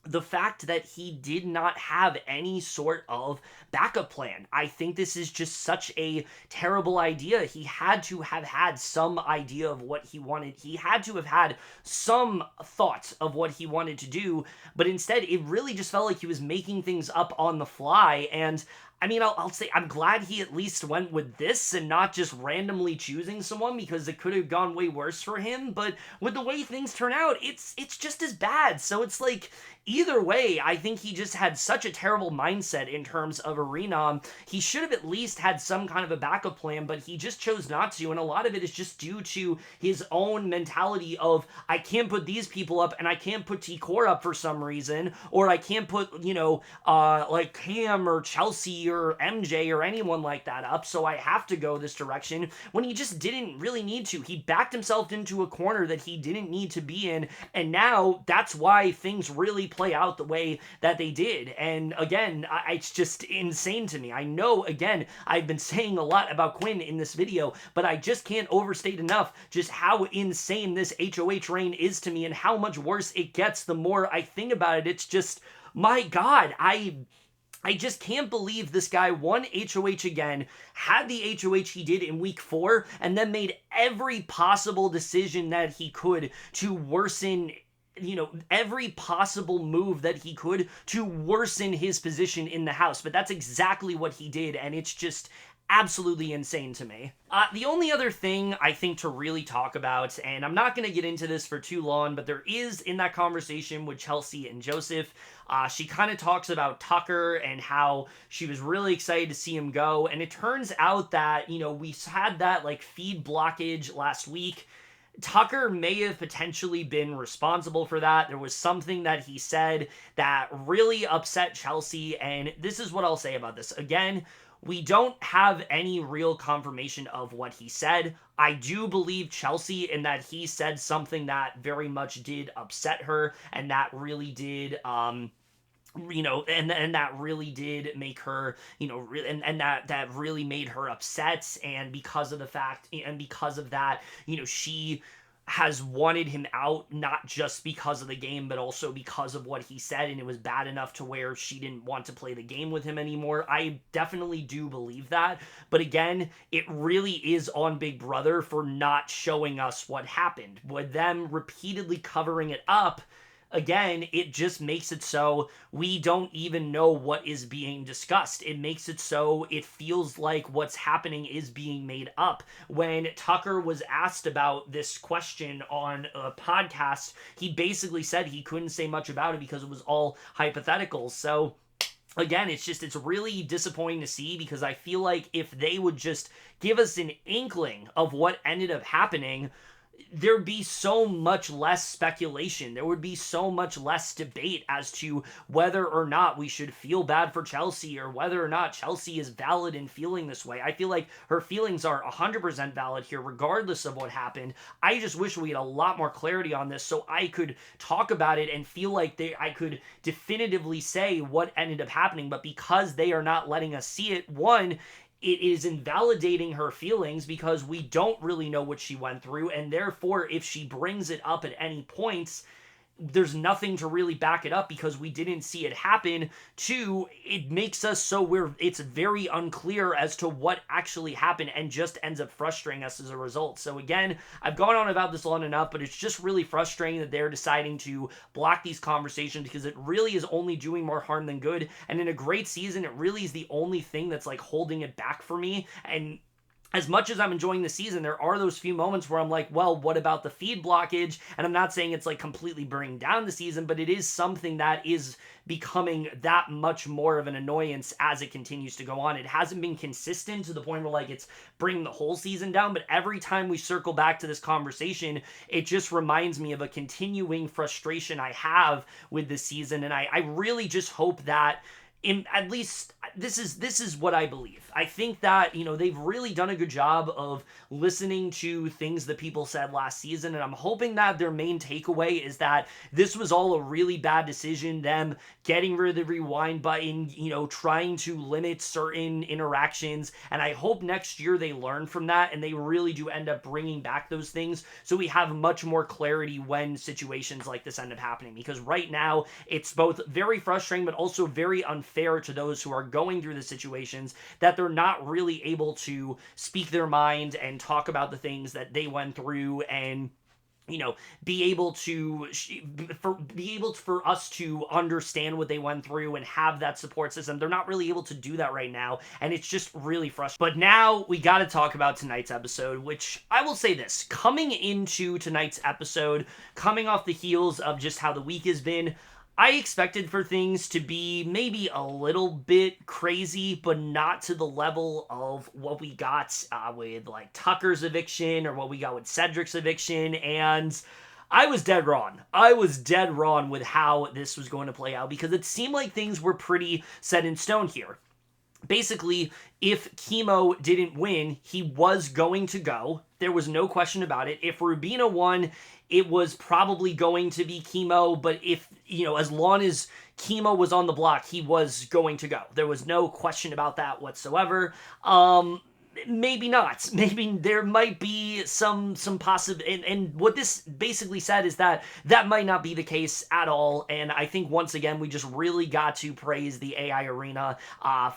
the fact that he did not have any sort of backup plan. I think this is just such a terrible idea. He had to have had some idea of what he wanted. He had to have had some thoughts of what he wanted to do, but instead it really just felt like he was making things up on the fly. And I mean, I'll say I'm glad he at least went with this and not just randomly choosing someone, because it could have gone way worse for him. But with the way things turn out, it's just as bad. So it's like, either way, I think he just had such a terrible mindset in terms of Arena. He should have at least had some kind of a backup plan, but he just chose not to. And a lot of it is just due to his own mentality of, I can't put these people up and I can't put T-Core up for some reason, or I can't put, like Cam or Chelsie or MJ or anyone like that up, so I have to go this direction, when he just didn't really need to. He backed himself into a corner that he didn't need to be in, and now that's why things really play out the way that they did. And again, it's just insane to me. I know, again, I've been saying a lot about Quinn in this video, but I just can't overstate enough just how insane this HOH reign is to me, and how much worse it gets the more I think about it. It's just, my God, I just can't believe this guy won HOH again, had the HOH he did in week 4, and then made every possible decision that he could to worsen, every possible move that he could to worsen his position in the house. But that's exactly what he did, and it's just absolutely insane to me. The only other thing I think to really talk about, and I'm not going to get into this for too long, but there is in that conversation with Chelsie and Joseph, she kind of talks about Tucker and how she was really excited to see him go. And it turns out that, we had that like feed blockage last week. Tucker may have potentially been responsible for that. There was something that he said that really upset Chelsie, and this is what I'll say about this. Again, we don't have any real confirmation of what he said. I do believe Chelsie in that he said something that very much did upset her, and that really did, and that really did make her, and that really made her upset. And because of the fact, and because of that, she has wanted him out, not just because of the game, but also because of what he said, and it was bad enough to where she didn't want to play the game with him anymore. I definitely do believe that, but again, it really is on Big Brother for not showing us what happened. With them repeatedly covering it up, again, it just makes it so we don't even know what is being discussed. It makes it so it feels like what's happening is being made up. When Tucker was asked about this question on a podcast, he basically said he couldn't say much about it because it was all hypotheticals. So again, it's really disappointing to see, because I feel like if they would just give us an inkling of what ended up happening, there'd be so much less speculation. There would be so much less debate as to whether or not we should feel bad for Chelsie, or whether or not Chelsie is valid in feeling this way. I feel like her feelings are 100% valid here, regardless of what happened. I just wish we had a lot more clarity on this so I could talk about it and feel like I could definitively say what ended up happening. But because they are not letting us see it, one, it is invalidating her feelings because we don't really know what she went through, and therefore, if she brings it up at any points, there's nothing to really back it up because we didn't see it happen. Two, it makes us so it's very unclear as to what actually happened, and just ends up frustrating us as a result. So again, I've gone on about this long enough, but it's just really frustrating that they're deciding to block these conversations, because it really is only doing more harm than good. And in a great season, it really is the only thing that's like holding it back for me. And as much as I'm enjoying the season, there are those few moments where I'm like, well, what about the feed blockage? And I'm not saying it's like completely bringing down the season, but it is something that is becoming that much more of an annoyance as it continues to go on. It hasn't been consistent to the point where like it's bringing the whole season down, but every time we circle back to this conversation, it just reminds me of a continuing frustration I have with this season. And I really just hope that at least this is what I believe. I think that, they've really done a good job of listening to things that people said last season, and I'm hoping that their main takeaway is that this was all a really bad decision, them getting rid of the rewind button, trying to limit certain interactions, and I hope next year they learn from that and they really do end up bringing back those things so we have much more clarity when situations like this end up happening, because right now it's both very frustrating but also very unfair to those who are going through the situations that they're not really able to speak their mind and talk about the things that they went through and be able for us to understand what they went through and have that support system. They're not really able to do that right now, and it's just really frustrating. But now we got to talk about tonight's episode, which I will say this, coming into tonight's episode, coming off the heels of just how the week has been, I expected for things to be maybe a little bit crazy, but not to the level of what we got with like Tucker's eviction or what we got with Cedric's eviction, and I was dead wrong. I was dead wrong with how this was going to play out because it seemed like things were pretty set in stone here. Basically, if Kimo didn't win, he was going to go. There was no question about it. If Rubina won, it was probably going to be Kimo, but if, as long as Kimo was on the block, he was going to go. There was no question about that whatsoever. Maybe not. Maybe there might be some possible, and what this basically said is that might not be the case at all, and I think once again we just really got to praise the AI arena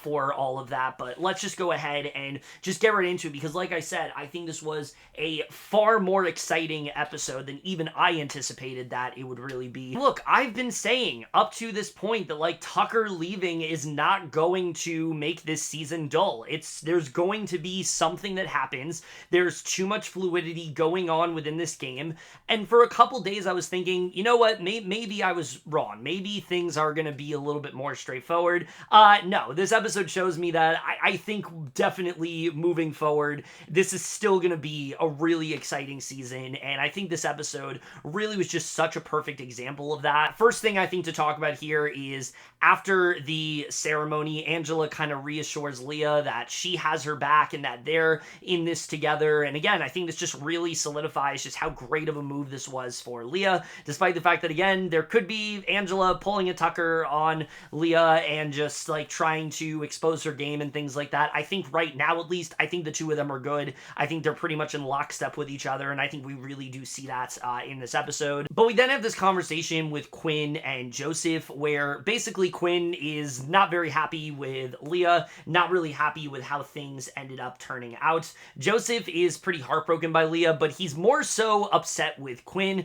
for all of that, but let's just go ahead and just get right into it, because like I said, I think this was a far more exciting episode than even I anticipated that it would really be. Look, I've been saying up to this point that like Tucker leaving is not going to make this season dull. There's going to be something that happens. There's too much fluidity going on within this game. And for a couple days, I was thinking, you know what? Maybe I was wrong. Maybe things are going to be a little bit more straightforward. No, this episode shows me that I think definitely moving forward, this is still going to be a really exciting season. And I think this episode really was just such a perfect example of that. First thing I think to talk about here is after the ceremony, Angela kind of reassures Leah that she has her back and that they're in this together. And again, I think this just really solidifies just how great of a move this was for Leah, despite the fact that, again, there could be Angela pulling a Tucker on Leah and just like trying to expose her game and things like that. I think right now, at least, I think the two of them are good. I think they're pretty much in lockstep with each other, and I think we really do see that in this episode. But we then have this conversation with Quinn and Joseph where basically Quinn is not very happy with Leah, not really happy with how things ended up turning out. Joseph is pretty heartbroken by Leah, but he's more so upset with Quinn.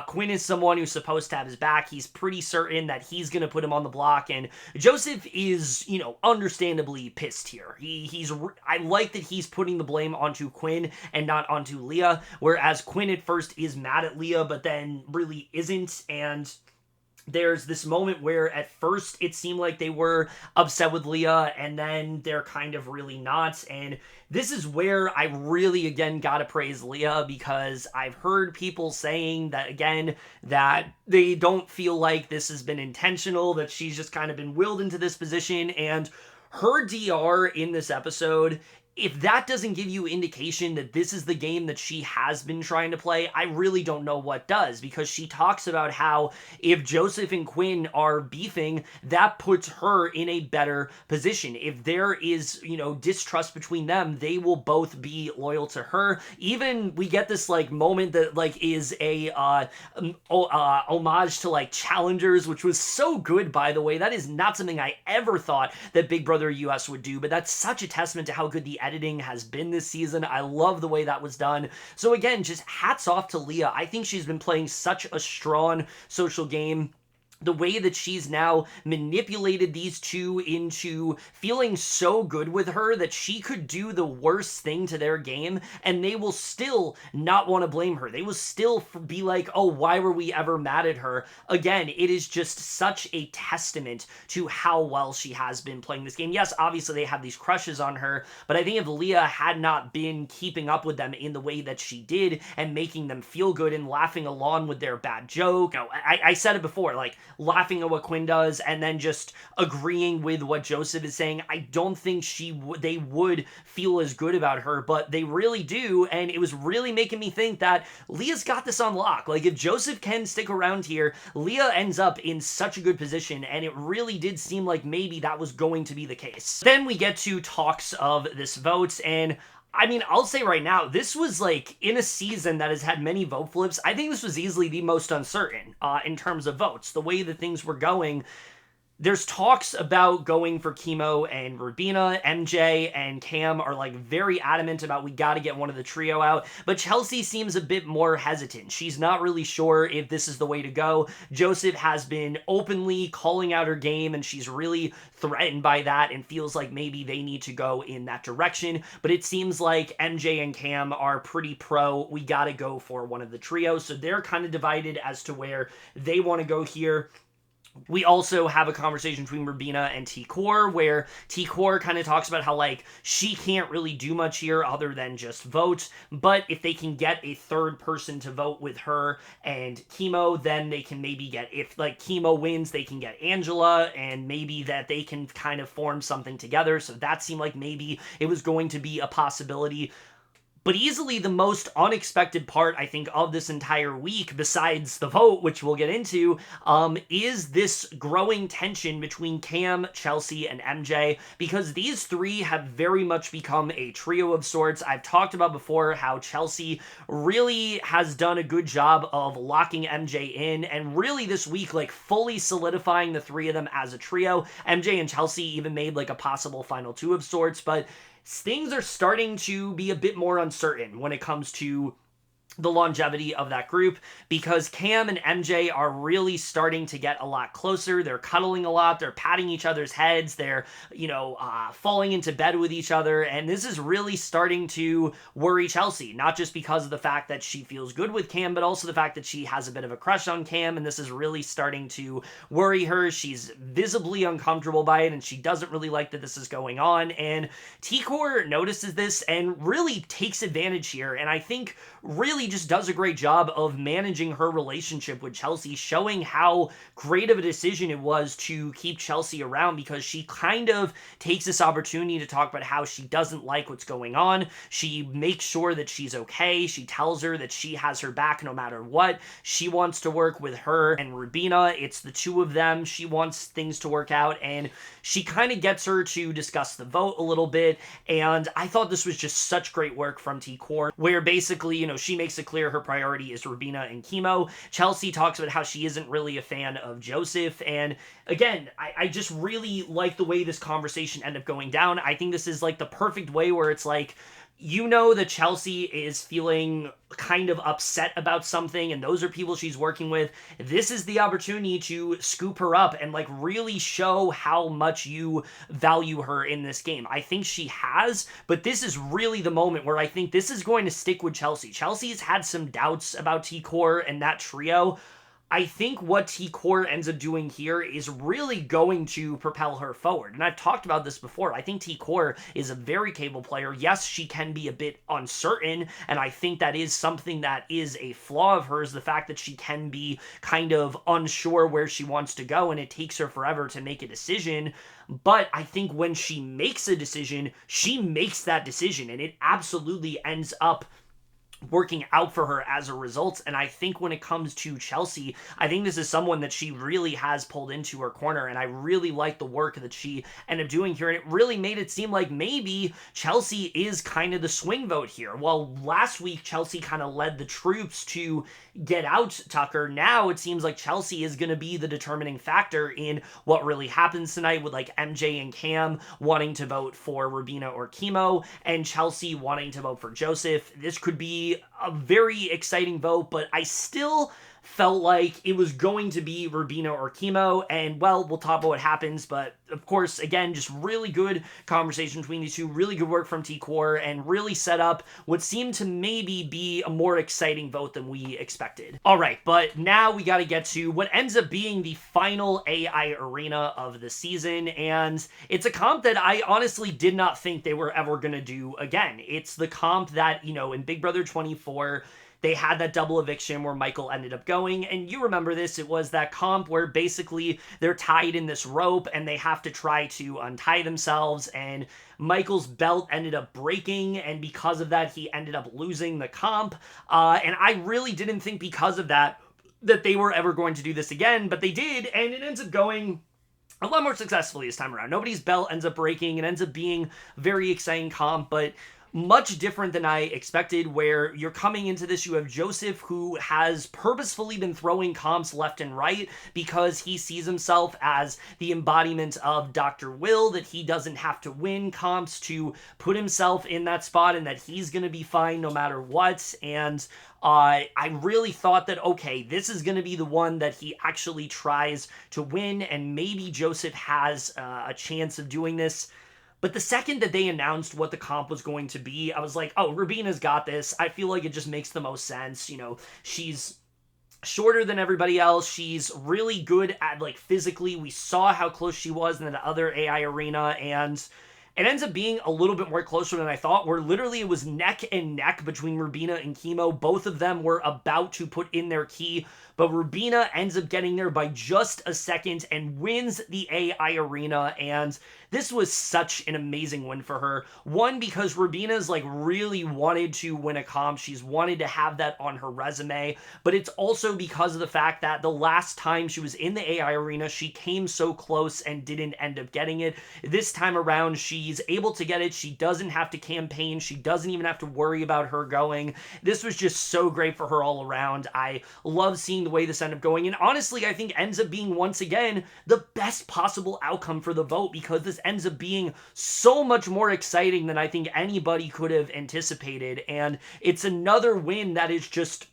Quinn is someone who's supposed to have his back. He's pretty certain that he's going to put him on the block, and Joseph is, understandably pissed here. I like that he's putting the blame onto Quinn and not onto Leah, whereas Quinn at first is mad at Leah, but then really isn't, and there's this moment where at first it seemed like they were upset with Leah, and then they're kind of really not. And this is where I really, again, gotta praise Leah, because I've heard people saying that, again, that they don't feel like this has been intentional, that she's just kind of been willed into this position. And her DR in this episode, if that doesn't give you indication that this is the game that she has been trying to play, I really don't know what does, because she talks about how if Joseph and Quinn are beefing, that puts her in a better position. If there is, distrust between them, they will both be loyal to her. Even we get this moment that is a homage to challengers, which was so good, by the way. That is not something I ever thought that Big Brother US would do, but that's such a testament to how good the editing has been this season. I love the way that was done. So again, just hats off to Leah. I think she's been playing such a strong social game the way that she's now manipulated these two into feeling so good with her that she could do the worst thing to their game and they will still not want to blame her. They will still be like, oh, why were we ever mad at her? Again, it is just such a testament to how well she has been playing this game. Yes, obviously they have these crushes on her, but I think if Leah had not been keeping up with them in the way that she did and making them feel good and laughing along with their bad joke, you know, I said it before, like, laughing at what Quinn does and then just agreeing with what Joseph is saying, I don't think they would feel as good about her, but they really do, and it was really making me think that Leah's got this on lock. Like, if Joseph can stick around here, Leah ends up in such a good position, and it really did seem like maybe that was going to be the case. Then we get to talks of this vote, and I mean, I'll say right now, this was like, in a season that has had many vote flips, I think this was easily the most uncertain in terms of votes. The way that things were going, there's talks about going for Kimo and Rubina. MJ and Cam are like very adamant about we got to get one of the trio out, but Chelsie seems a bit more hesitant. She's not really sure if this is the way to go. Joseph has been openly calling out her game and she's really threatened by that and feels like maybe they need to go in that direction, but it seems like MJ and Cam are pretty pro, we got to go for one of the trio, so they're kind of divided as to where they want to go here. We also have a conversation between Rubina and T-Core where T-Core kind of talks about how, like, she can't really do much here other than just vote, but if they can get a third person to vote with her and Kimo, then they can maybe get, if, like, Kimo wins, they can get Angela, and maybe that they can kind of form something together, so that seemed like maybe it was going to be a possibility. But easily the most unexpected part, I think, of this entire week, besides the vote, which we'll get into, is this growing tension between Cam, Chelsie, and MJ, because these three have very much become a trio of sorts. I've talked about before how Chelsie really has done a good job of locking MJ in, and really this week, like, fully solidifying the three of them as a trio. MJ and Chelsie even made, like, a possible final two of sorts, but things are starting to be a bit more uncertain when it comes to the longevity of that group, because Cam and MJ are really starting to get a lot closer. They're cuddling a lot. They're patting each other's heads. They're, falling into bed with each other. And this is really starting to worry Chelsie, not just because of the fact that she feels good with Cam, but also the fact that she has a bit of a crush on Cam. And this is really starting to worry her. She's visibly uncomfortable by it, and she doesn't really like that this is going on. And T-Core notices this and really takes advantage here. And I think really just does a great job of managing her relationship with Chelsie, showing how great of a decision it was to keep Chelsie around, because she kind of takes this opportunity to talk about how she doesn't like what's going on. She makes sure that she's okay. She tells her that she has her back no matter what. She wants to work with her and Rubina. It's the two of them. She wants things to work out, and she kind of gets her to discuss the vote a little bit, and I thought this was just such great work from T-Core, where basically, she makes it clear her priority is Rubina and Kimo. Chelsie talks about how she isn't really a fan of Joseph, and again, I just really like the way this conversation ended up going down. I think this is like the perfect way where it's like, that Chelsie is feeling kind of upset about something, and those are people she's working with. This is the opportunity to scoop her up and like really show how much you value her in this game. I think she has, but this is really the moment where I think this is going to stick with Chelsie. Chelsea's had some doubts about T-Core and that trio. I think what T-Core ends up doing here is really going to propel her forward. And I've talked about this before. I think T-Core is a very capable player. Yes, she can be a bit uncertain, and I think that is something that is a flaw of hers, the fact that she can be kind of unsure where she wants to go, and it takes her forever to make a decision. But I think when she makes a decision, she makes that decision, and it absolutely ends up working out for her as a result. And I think when it comes to Chelsie, I think this is someone that she really has pulled into her corner, and I really like the work that she ended up doing here, and it really made it seem like maybe Chelsie is kind of the swing vote here. Well, last week Chelsie kind of led the troops to get out Tucker. Now it seems like Chelsie is going to be the determining factor in what really happens tonight, with like MJ and Cam wanting to vote for Rubina or Kimo, and Chelsie wanting to vote for Joseph. This could be a very exciting vote, but I still felt like it was going to be Rubina or Kimo, and well, we'll talk about what happens, but of course, again, just really good conversation between these two, really good work from T-Core, and really set up what seemed to maybe be a more exciting vote than we expected. Alright, but now we gotta get to what ends up being the final AI arena of the season, and it's a comp that I honestly did not think they were ever gonna do again. It's the comp that, in Big Brother 24, they had that double eviction where Michael ended up going, and you remember this, it was that comp where basically they're tied in this rope and they have to try to untie themselves, and Michael's belt ended up breaking, and because of that, he ended up losing the comp, and I really didn't think because of that they were ever going to do this again, but they did, and it ends up going a lot more successfully this time around. Nobody's belt ends up breaking, it ends up being a very exciting comp, but much different than I expected, where you're coming into this, you have Joseph, who has purposefully been throwing comps left and right because he sees himself as the embodiment of Dr. Will, that he doesn't have to win comps to put himself in that spot and that he's going to be fine no matter what, and I really thought that, okay, this is going to be the one that he actually tries to win, and maybe Joseph has a chance of doing this. But the second that they announced what the comp was going to be, I was like, oh, Rubina's got this. I feel like it just makes the most sense. She's shorter than everybody else. She's really good at, physically. We saw how close she was in the other AI arena, and it ends up being a little bit more closer than I thought, where literally it was neck and neck between Rubina and Kimo. Both of them were about to put in their key, but Rubina ends up getting there by just a second and wins the AI arena, and this was such an amazing win for her. One, because Rubina's really wanted to win a comp. She's wanted to have that on her resume, but it's also because of the fact that the last time she was in the AI arena, she came so close and didn't end up getting it. This time around, she's able to get it. She doesn't have to campaign. She doesn't even have to worry about her going. This was just so great for her all around. I love seeing the way this ended up going, and honestly, I think ends up being, once again, the best possible outcome for the vote, because this ends up being so much more exciting than I think anybody could have anticipated, and it's another win that is just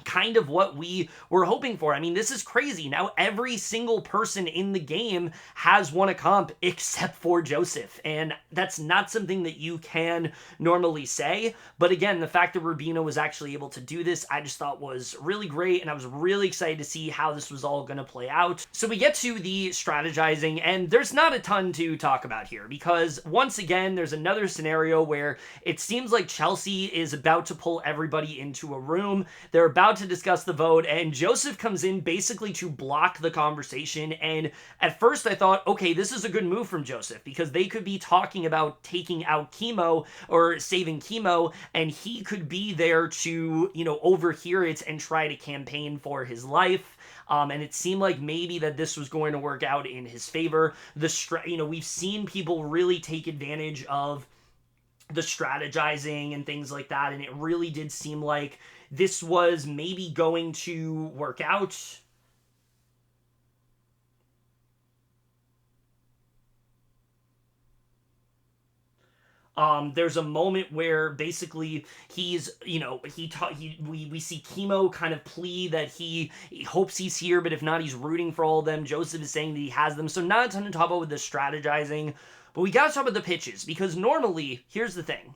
kind of what we were hoping for. I mean, this is crazy. Now every single person in the game has won a comp except for Joseph, and that's not something that you can normally say, but again, the fact that Rubina was actually able to do this, I just thought was really great, and I was really excited to see how this was all going to play out. So we get to the strategizing, and there's not a ton to talk about here, because once again, there's another scenario where it seems like Chelsie is about to pull everybody into a room. They're about to discuss the vote, and Joseph comes in basically to block the conversation, and at first I thought, okay, this is a good move from Joseph, because they could be talking about taking out Kimo or saving Kimo, and he could be there to, overhear it and try to campaign for his life. And it seemed like maybe that this was going to work out in his favor. We've seen people really take advantage of the strategizing and things like that, and it really did seem like this was maybe going to work out. There's a moment where basically he's, we see Kimo kind of plea that he hopes he's here, but if not, he's rooting for all of them. Joseph is saying that he has them. So not a ton to talk about with the strategizing, but we gotta talk about the pitches, because normally, here's the thing.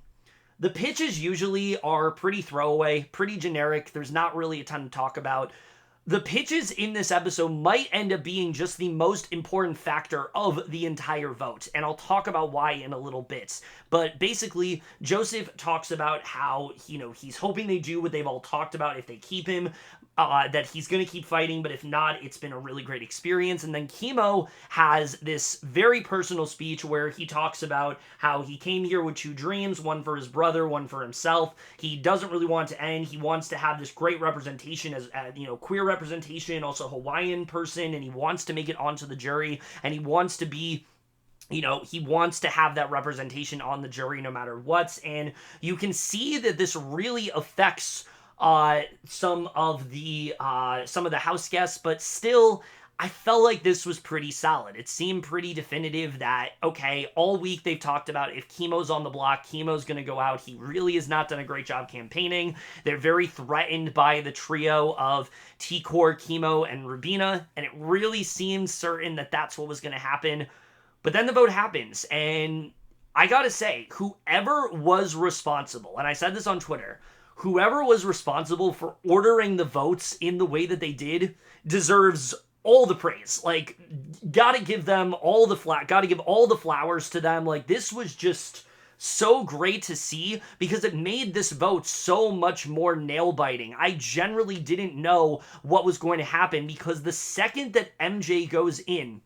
The pitches usually are pretty throwaway, pretty generic. There's not really a ton to talk about. The pitches in this episode might end up being just the most important factor of the entire vote, and I'll talk about why in a little bit. But basically, Joseph talks about how, he's hoping they do what they've all talked about if they keep him, that he's going to keep fighting, but if not, it's been a really great experience. And then Kimo has this very personal speech where he talks about how he came here with two dreams, one for his brother, one for himself. He doesn't really want to end. He wants to have this great representation as queer representation, also Hawaiian person, and he wants to make it onto the jury, and he wants to be he wants to have that representation on the jury no matter what. And you can see that this really affects some of the house guests, but still, I felt like this was pretty solid. It seemed pretty definitive that, okay, all week they've talked about if Kimo's on the block, Kimo's going to go out. He really has not done a great job campaigning. They're very threatened by the trio of T-Core, Kimo, and Rubina, and it really seemed certain that that's what was going to happen. But then the vote happens, and I gotta say, whoever was responsible, and I said this on Twitter, whoever was responsible for ordering the votes in the way that they did deserves all the praise. Like, gotta give them all the gotta give all the flowers to them. Like, this was just so great to see because it made this vote so much more nail-biting. I generally didn't know what was going to happen because the second that MJ goes in,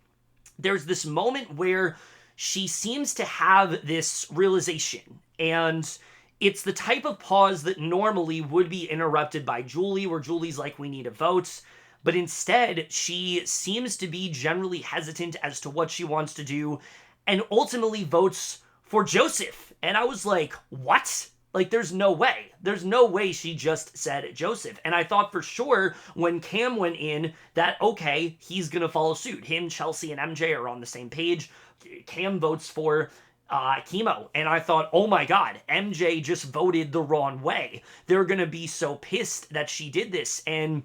there's this moment where she seems to have this realization, and it's the type of pause that normally would be interrupted by Julie, where Julie's like, we need a vote. But instead, she seems to be generally hesitant as to what she wants to do and ultimately votes for Joseph. And I was like, what? Like, there's no way. There's no way she just said Joseph. And I thought for sure when Cam went in that, okay, he's going to follow suit. Him, Chelsie, and MJ are on the same page. Cam votes for Kimo. And I thought, oh my God, MJ just voted the wrong way. They're going to be so pissed that she did this. And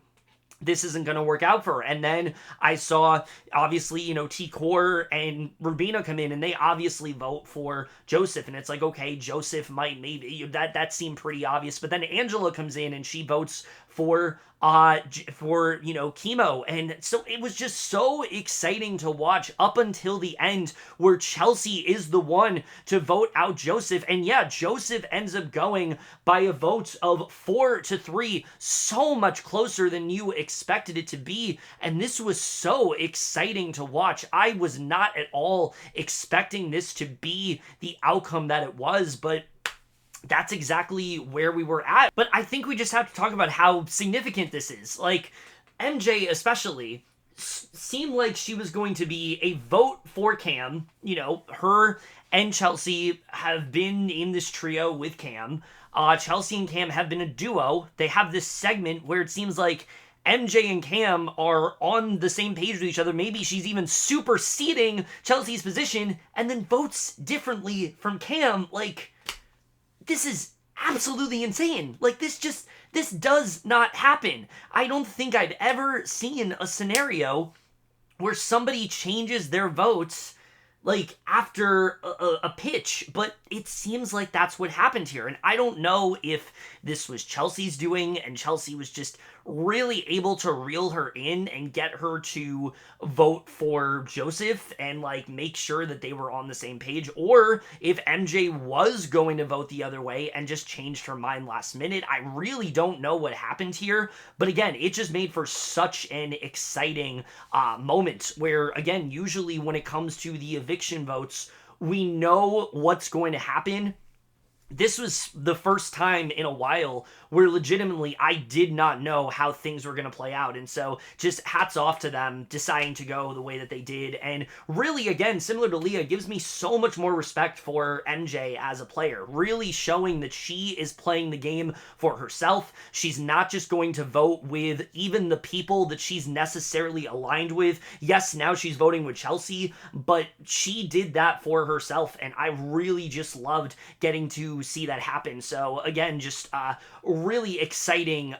this isn't going to work out for her. And then I saw, obviously, T-Core and Rubina come in, and they obviously vote for Joseph. And it's like, okay, Joseph might, maybe, that seemed pretty obvious. But then Angela comes in, and she votes for Kimo. And so it was just so exciting to watch up until the end where Chelsie is the one to vote out Joseph. And yeah, Joseph ends up going by a vote of 4-3, so much closer than you expected it to be. And this was so exciting to watch. I was not at all expecting this to be the outcome that it was, but that's exactly where we were at. But I think we just have to talk about how significant this is. Like, MJ especially seemed like she was going to be a vote for Cam. Her and Chelsie have been in this trio with Cam. Chelsie and Cam have been a duo. They have this segment where it seems like MJ and Cam are on the same page with each other. Maybe she's even superseding Chelsea's position and then votes differently from Cam. Like, this is absolutely insane. Like, this does not happen. I don't think I've ever seen a scenario where somebody changes their votes, like, after a pitch, but it seems like that's what happened here. And I don't know if this was Chelsea's doing and Chelsie was just really able to reel her in and get her to vote for Joseph and, like, make sure that they were on the same page, or if MJ was going to vote the other way and just changed her mind last minute. I really don't know what happened here, but again, it just made for such an exciting moment where, again, usually when it comes to the eviction votes, we know what's going to happen. This was the first time in a while where legitimately I did not know how things were going to play out. And so just hats off to them deciding to go the way that they did. And really, again, similar to Leah, gives me so much more respect for MJ as a player. Really showing that she is playing the game for herself. She's not just going to vote with even the people that she's necessarily aligned with. Yes, now she's voting with Chelsie, but she did that for herself. And I really just loved getting to see that happen. So again, just really exciting,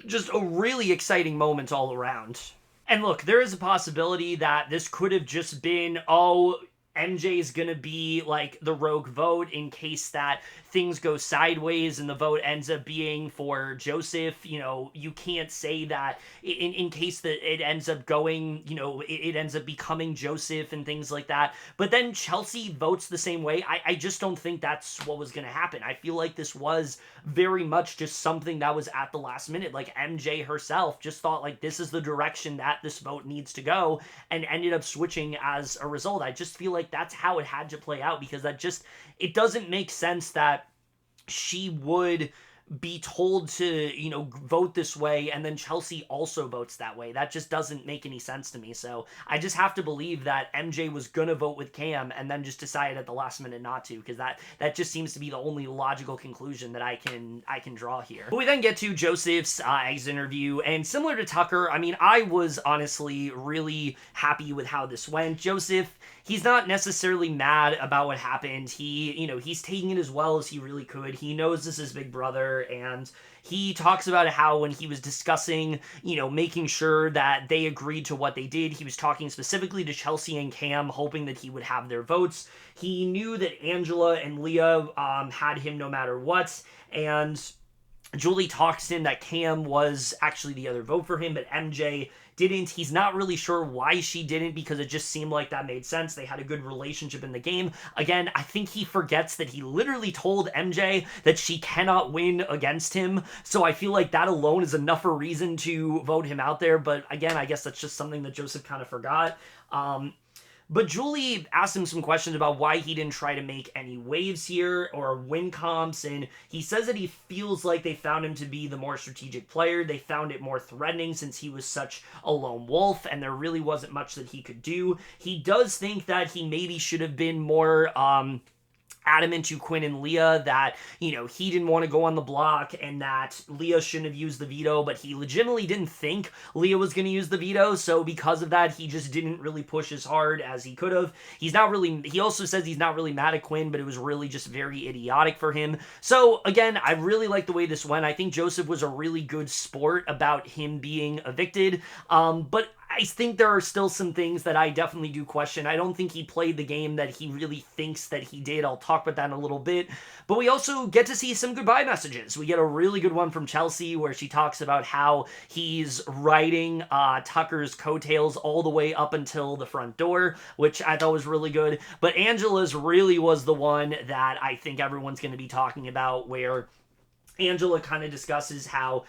just a really exciting moment all around. And look, there is a possibility that this could have just been, MJ's gonna be like the rogue vote in case that things go sideways and the vote ends up being for Joseph. You can't say that in case that it ends up going, it ends up becoming Joseph and things like that. But then Chelsie votes the same way. I just don't think that's what was gonna happen. I feel like this was very much just something that was at the last minute. Like, MJ herself just thought, like, this is the direction that this vote needs to go, and ended up switching as a result. I just feel like that's how it had to play out, because it doesn't make sense that she would be told to, vote this way, and then Chelsie also votes that way. That just doesn't make any sense to me. So I just have to believe that MJ was gonna vote with Cam and then just decided at the last minute not to, because that just seems to be the only logical conclusion that I can draw here. But we then get to Joseph's exit interview, and similar to Tucker, I mean, I was honestly really happy with how this went. Joseph, he's not necessarily mad about what happened. He's taking it as well as he really could. He knows this is Big Brother, and he talks about how when he was discussing, making sure that they agreed to what they did, he was talking specifically to Chelsie and Cam, hoping that he would have their votes. He knew that Angela and Leah had him no matter what, and Julie talks to him that Cam was actually the other vote for him, but MJ didn't. He's not really sure why she didn't, because it just seemed like that made sense. They had a good relationship in the game. Again, I think he forgets that he literally told MJ that she cannot win against him, so I feel like that alone is enough of a reason to vote him out there, but again, I guess that's just something that Joseph kind of forgot. But Julie asked him some questions about why he didn't try to make any waves here or win comps, and he says that he feels like they found him to be the more strategic player. They found it more threatening since he was such a lone wolf, and there really wasn't much that he could do. He does think that he maybe should have been more adamant to Quinn and Leah that, he didn't want to go on the block and that Leah shouldn't have used the veto, but he legitimately didn't think Leah was going to use the veto, so because of that, he just didn't really push as hard as he could have. He also says he's not really mad at Quinn, but it was really just very idiotic for him. So, again, I really like the way this went. I think Joseph was a really good sport about him being evicted, but I think there are still some things that I definitely do question. I don't think he played the game that he really thinks that he did. I'll talk about that in a little bit. But we also get to see some goodbye messages. We get a really good one from Chelsie where she talks about how he's riding Tucker's coattails all the way up until the front door, which I thought was really good. But Angela's really was the one that I think everyone's going to be talking about, where Angela kind of discusses how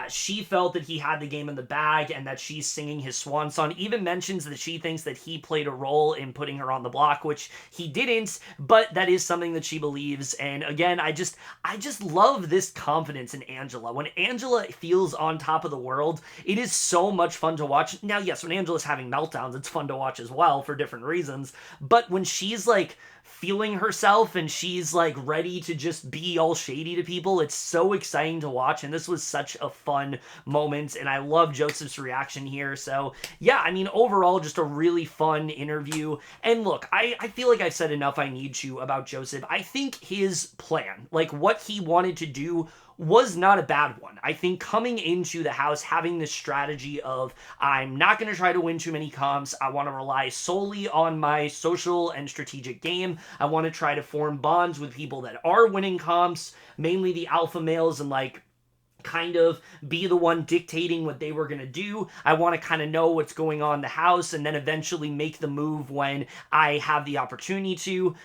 she felt that he had the game in the bag and that she's singing his swan song. Even mentions that she thinks that he played a role in putting her on the block, which he didn't, but that is something that she believes. And again, I just love this confidence in Angela. When Angela feels on top of the world, it is so much fun to watch. Now, yes, when Angela's having meltdowns, it's fun to watch as well for different reasons, but when she's like feeling herself and she's like ready to just be all shady to people, it's so exciting to watch, and this was such a fun moment, and I love Joseph's reaction here. So yeah, I mean, overall, just a really fun interview. And look, I feel like I've said enough I need to about Joseph. I think his plan, like what he wanted to do, was not a bad one. I think coming into the house, having this strategy of, I'm not going to try to win too many comps. I want to rely solely on my social and strategic game. I want to try to form bonds with people that are winning comps, mainly the alpha males, and like kind of be the one dictating what they were going to do. I want to kind of know what's going on in the house and then eventually make the move when I have the opportunity to.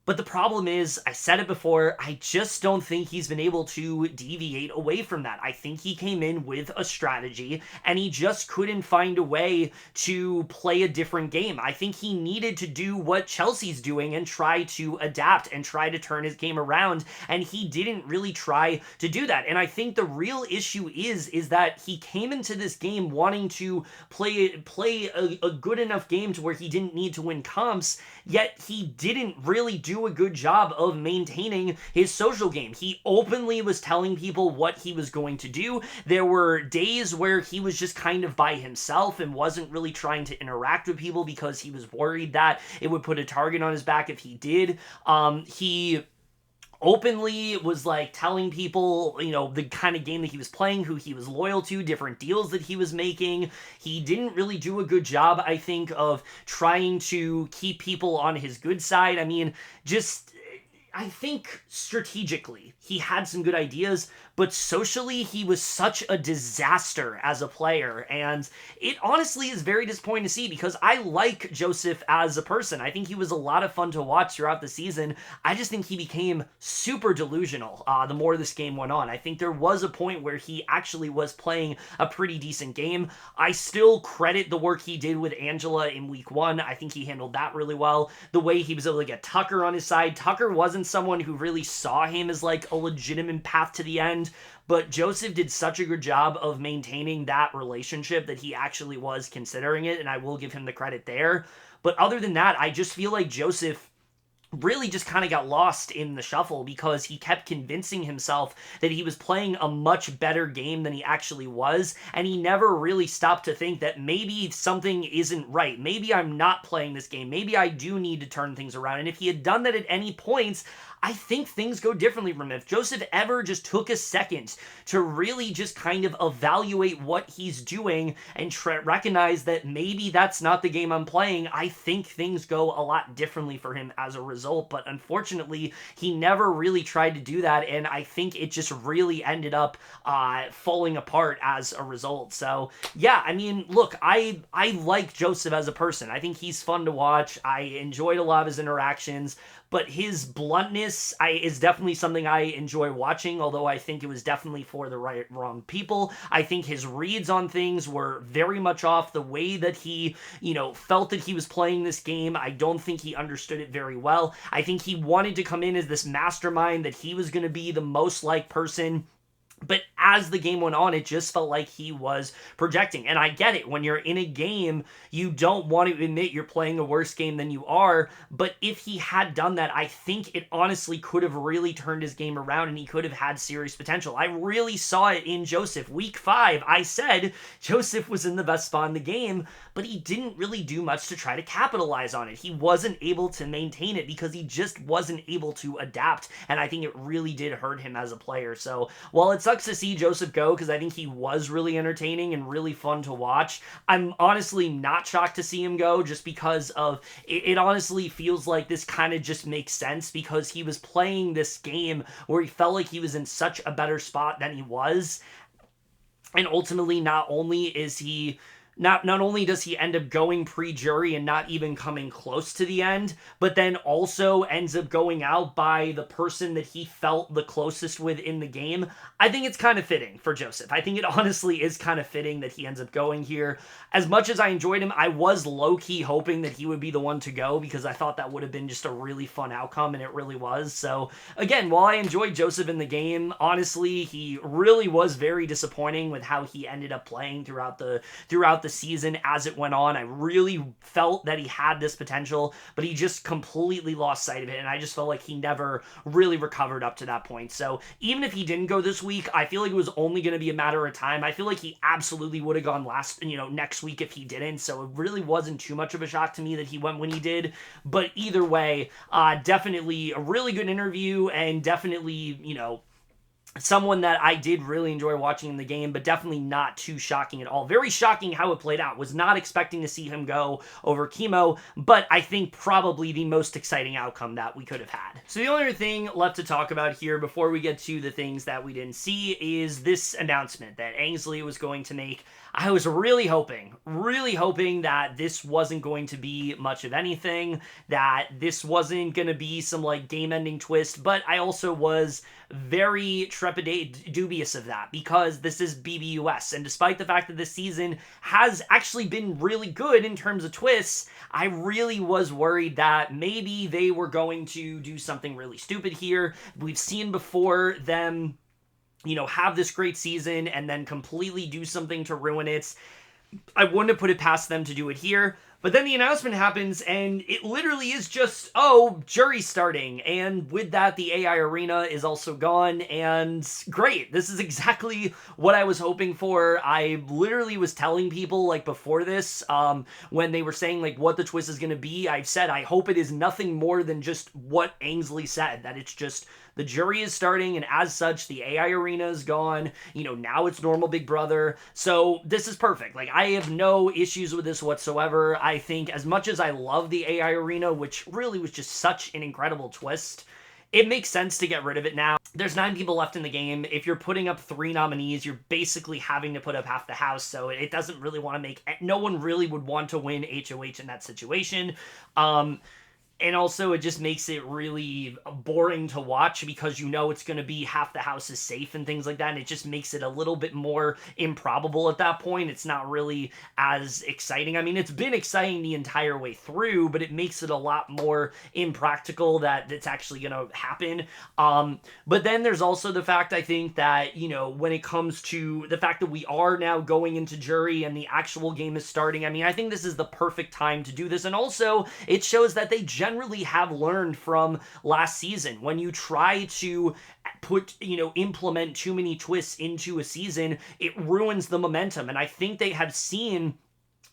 But the problem is, I said it before, I just don't think he's been able to deviate away from that. I think he came in with a strategy, and he just couldn't find a way to play a different game. I think he needed to do what Chelsea's doing and try to adapt and try to turn his game around, and he didn't really try to do that. And I think the real issue is that he came into this game wanting to play a good enough game to where he didn't need to win comps, yet he didn't really do a good job of maintaining his social game. He openly was telling people what he was going to do. There were days where he was just kind of by himself and wasn't really trying to interact with people because he was worried that it would put a target on his back if he did. He openly was like telling people, the kind of game that he was playing, who he was loyal to, different deals that he was making. He didn't really do a good job, I think, of trying to keep people on his good side. I mean, I think strategically he had some good ideas, but socially he was such a disaster as a player, and it honestly is very disappointing to see because I like Joseph as a person. I think he was a lot of fun to watch throughout the season. I just think he became super delusional the more this game went on. I think there was a point where he actually was playing a pretty decent game. I still credit the work he did with Angela in week 1. I think he handled that really well. The way he was able to get Tucker on his side. Tucker wasn't wasn't someone who really saw him as like a legitimate path to the end, but Joseph did such a good job of maintaining that relationship that he actually was considering it, and I will give him the credit there. But other than that, I just feel like Joseph really just kind of got lost in the shuffle because he kept convincing himself that he was playing a much better game than he actually was, and he never really stopped to think that maybe something isn't right. Maybe I'm not playing this game. Maybe I do need to turn things around. And if he had done that at any points, I think things go differently from him. If Joseph ever just took a second to really just kind of evaluate what he's doing and recognize that maybe that's not the game I'm playing, I think things go a lot differently for him as a result. But unfortunately, he never really tried to do that, and I think it just really ended up falling apart as a result. So yeah, I mean, look, I like Joseph as a person. I think he's fun to watch. I enjoyed a lot of his interactions, but his bluntness is definitely something I enjoy watching, although I think it was definitely for the wrong people. I think his reads on things were very much off. The way that he, felt that he was playing this game, I don't think he understood it very well. I think he wanted to come in as this mastermind, that he was going to be the most liked person. But as the game went on, it just felt like he was projecting. And I get it. When you're in a game, you don't want to admit you're playing a worse game than you are. But if he had done that, I think it honestly could have really turned his game around and he could have had serious potential. I really saw it in Joseph. Week 5, I said Joseph was in the best spot in the game, but he didn't really do much to try to capitalize on it. He wasn't able to maintain it because he just wasn't able to adapt. And I think it really did hurt him as a player. So while it's sucks to see Joseph go because I think he was really entertaining and really fun to watch, I'm honestly not shocked to see him go just because of it honestly feels like this kind of just makes sense because he was playing this game where he felt like he was in such a better spot than he was. And ultimately, not only does he end up going pre-jury and not even coming close to the end, but then also ends up going out by the person that he felt the closest with in the game. I think it's kind of fitting for Joseph. I think it honestly is kind of fitting that he ends up going here. As much as I enjoyed him, I was low-key hoping that he would be the one to go because I thought that would have been just a really fun outcome, and it really was. So again, while I enjoyed Joseph in the game, honestly, he really was very disappointing with how he ended up playing throughout the season as it went on. I really felt that he had this potential, but he just completely lost sight of it, and I just felt like he never really recovered up to that point. So even if he didn't go this week, I feel like it was only going to be a matter of time. I feel like he absolutely would have gone next week if he didn't, so it really wasn't too much of a shock to me that he went when he did. But either way, definitely a really good interview, and definitely, someone that I did really enjoy watching in the game, but definitely not too shocking at all. Very shocking how it played out. Was not expecting to see him go over Kimo, but I think probably the most exciting outcome that we could have had. So the only other thing left to talk about here before we get to the things that we didn't see is this announcement that Ainsley was going to make. I was really hoping that this wasn't going to be much of anything, that this wasn't going to be some game-ending twist, but I also was very dubious of that because this is BBUS, and despite the fact that this season has actually been really good in terms of twists, I really was worried that maybe they were going to do something really stupid here. We've seen before them have this great season and then completely do something to ruin it. I wouldn't have put it past them to do it here. But then the announcement happens, and it literally is just, jury's starting. And with that, the AI arena is also gone, and great. This is exactly what I was hoping for. I literally was telling people, before this, when they were saying, what the twist is going to be, I've said, I hope it is nothing more than just what Ainsley said, that it's just the jury is starting, and as such, the AI arena is gone. Now it's normal Big Brother. So this is perfect. I have no issues with this whatsoever. I think as much as I love the AI arena, which really was just such an incredible twist, it makes sense to get rid of it now. There's 9 people left in the game. If you're putting up 3 nominees, you're basically having to put up half the house, so it doesn't really want to no one really would want to win HOH in that situation. And also, it just makes it really boring to watch because you know it's going to be half the house is safe and things like that. And it just makes it a little bit more improbable at that point. It's not really as exciting. I mean, it's been exciting the entire way through, but it makes it a lot more impractical that it's actually going to happen. But then there's also the fact, I think, that, you know, when it comes to the fact that we are now going into jury and the actual game is starting, I mean, I think this is the perfect time to do this. And also, it shows that they generally have learned from last season. When you try to implement too many twists into a season, it ruins the momentum. And I think they have seen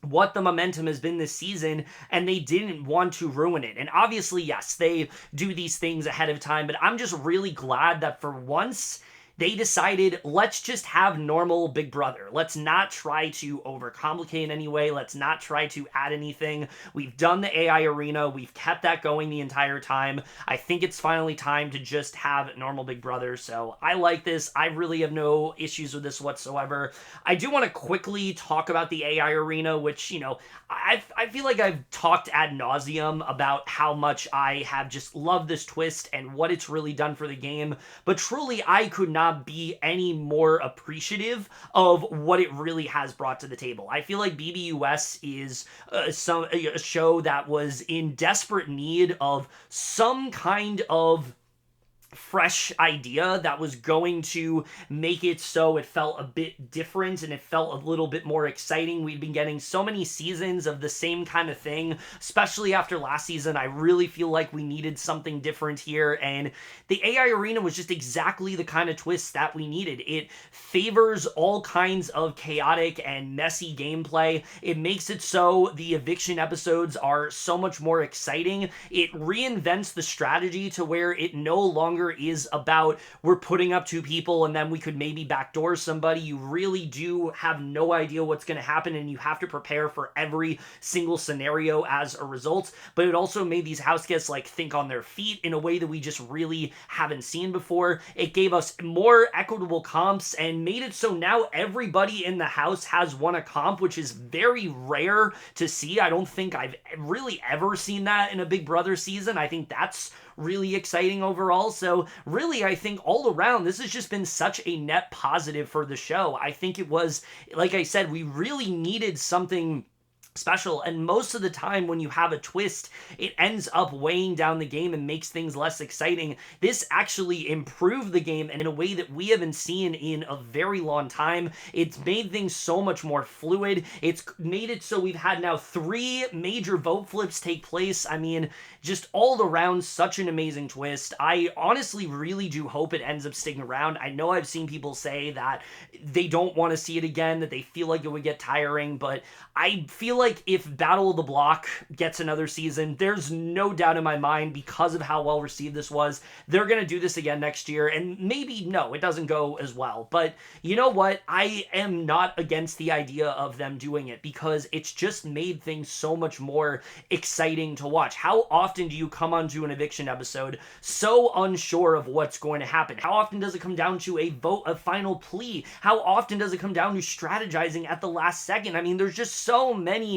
what the momentum has been this season, and they didn't want to ruin it. And obviously, yes, they do these things ahead of time, but I'm just really glad that for once they decided, let's just have normal Big Brother. Let's not try to overcomplicate in any way. Let's not try to add anything. We've done the AI arena. We've kept that going the entire time. I think it's finally time to just have normal Big Brother. So I like this. I really have no issues with this whatsoever. I do want to quickly talk about the AI arena, which, you know, I feel like I've talked ad nauseum about how much I have just loved this twist and what it's really done for the game. But truly, I could not be any more appreciative of what it really has brought to the table. I feel like BBUS is a show that was in desperate need of some kind of fresh idea that was going to make it so it felt a bit different and it felt a little bit more exciting. We'd been getting so many seasons of the same kind of thing, especially after last season. I really feel like we needed something different here, and the AI arena was just exactly the kind of twist that we needed. It favors all kinds of chaotic and messy gameplay. It makes it so the eviction episodes are so much more exciting. It reinvents the strategy to where it no longer is about we're putting up two people and then we could maybe backdoor somebody. You really do have no idea what's going to happen, and you have to prepare for every single scenario as a result. But it also made these house guests like think on their feet in a way that we just really haven't seen before. It gave us more equitable comps and made it so now everybody in the house has won a comp, which is very rare to see. I don't think I've really ever seen that in a Big Brother season. I think that's really exciting overall. So really, I think all around, this has just been such a net positive for the show. I think it was, like I said, we really needed something special, and most of the time when you have a twist, it ends up weighing down the game and makes things less exciting. This actually improved the game in a way that we haven't seen in a very long time. It's made things so much more fluid. It's made it so we've had now 3 major vote flips take place. I mean, just all around, such an amazing twist. I honestly really do hope it ends up sticking around. I know I've seen people say that they don't want to see it again, that they feel like it would get tiring, but I feel like if Battle of the Block gets another season, there's no doubt in my mind, because of how well received this was, they're going to do this again next year. And maybe, no, it doesn't go as well. But you know what? I am not against the idea of them doing it, because it's just made things so much more exciting to watch. How often do you come onto an eviction episode so unsure of what's going to happen? How often does it come down to a vote, a final plea? How often does it come down to strategizing at the last second? I mean, there's just so many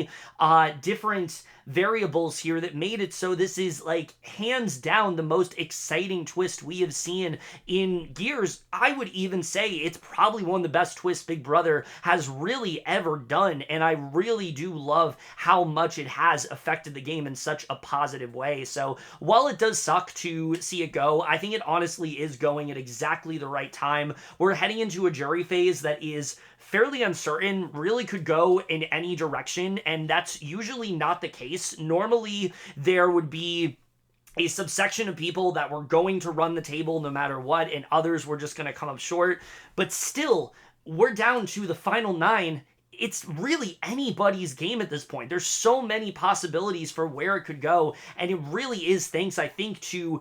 different variables here that made it so this is, like, hands down the most exciting twist we have seen in years. I would even say it's probably one of the best twists Big Brother has really ever done, and I really do love how much it has affected the game in such a positive way. So while it does suck to see it go, I think it honestly is going at exactly the right time. We're heading into a jury phase that is fairly uncertain, really could go in any direction, and that's usually not the case. Normally, there would be a subsection of people that were going to run the table no matter what, and others were just going to come up short. But still, we're down to the final 9. It's really anybody's game at this point. There's so many possibilities for where it could go, and it really is thanks, I think, to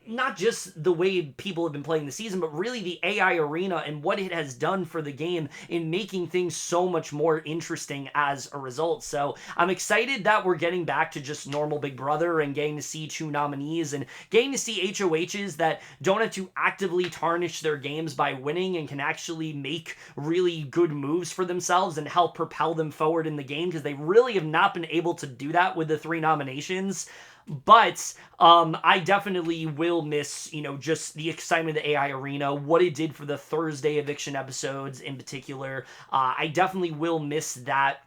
not just the way people have been playing the season, but really the AI arena and what it has done for the game in making things so much more interesting as a result. So I'm excited that we're getting back to just normal Big Brother and getting to see 2 nominees and getting to see HOHs that don't have to actively tarnish their games by winning and can actually make really good moves for themselves and help propel them forward in the game, because they really have not been able to do that with the 3 nominations. But I definitely will miss, just the excitement of the AI Arena, what it did for the Thursday eviction episodes in particular. I definitely will miss that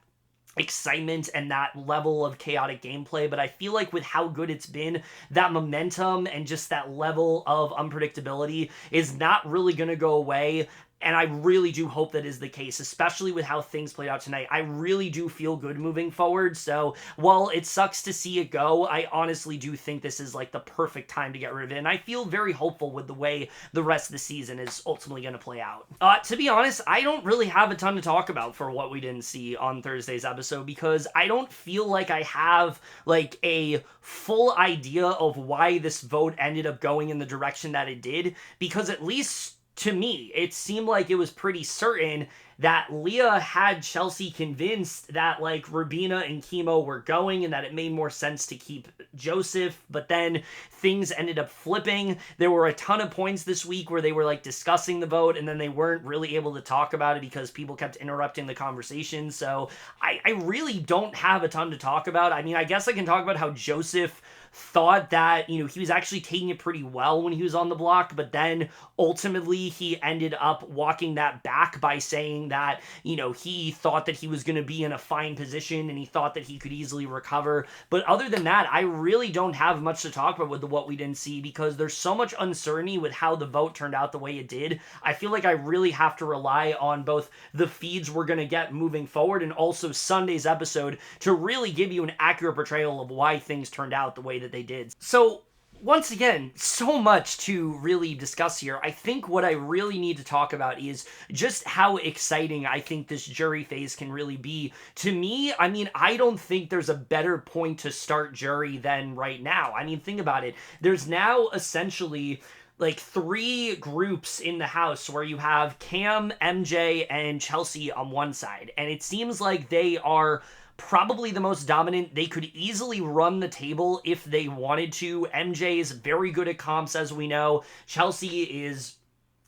excitement and that level of chaotic gameplay, but I feel like with how good it's been, that momentum and just that level of unpredictability is not really going to go away. And I really do hope that is the case, especially with how things played out tonight. I really do feel good moving forward. So while it sucks to see it go, I honestly do think this is like the perfect time to get rid of it. And I feel very hopeful with the way the rest of the season is ultimately going to play out. To be honest, I don't really have a ton to talk about for what we didn't see on Thursday's episode, because I don't feel like I have like a full idea of why this vote ended up going in the direction that it did, because at least to me, it seemed like it was pretty certain that Leah had Chelsie convinced that, like, Rubina and Kimo were going and that it made more sense to keep Joseph, but then things ended up flipping. There were a ton of points this week where they were, like, discussing the vote, and then they weren't really able to talk about it because people kept interrupting the conversation, so I really don't have a ton to talk about. I mean, I guess I can talk about how Joseph thought that, he was actually taking it pretty well when he was on the block, but then ultimately he ended up walking that back by saying that, he thought that he was going to be in a fine position and he thought that he could easily recover. But other than that, I really don't have much to talk about with what we didn't see, because there's so much uncertainty with how the vote turned out the way it did. I feel like I really have to rely on both the feeds we're going to get moving forward and also Sunday's episode to really give you an accurate portrayal of why things turned out the way that they did. So once again, so much to really discuss here. I think what I really need to talk about is just how exciting I think this jury phase can really be. To me, I mean, I don't think there's a better point to start jury than right now. I mean, think about it. There's now essentially like 3 groups in the house where you have Cam, MJ, and Chelsie on one side. And it seems like they are probably the most dominant. They could easily run the table if they wanted to. MJ is very good at comps, as we know. Chelsie is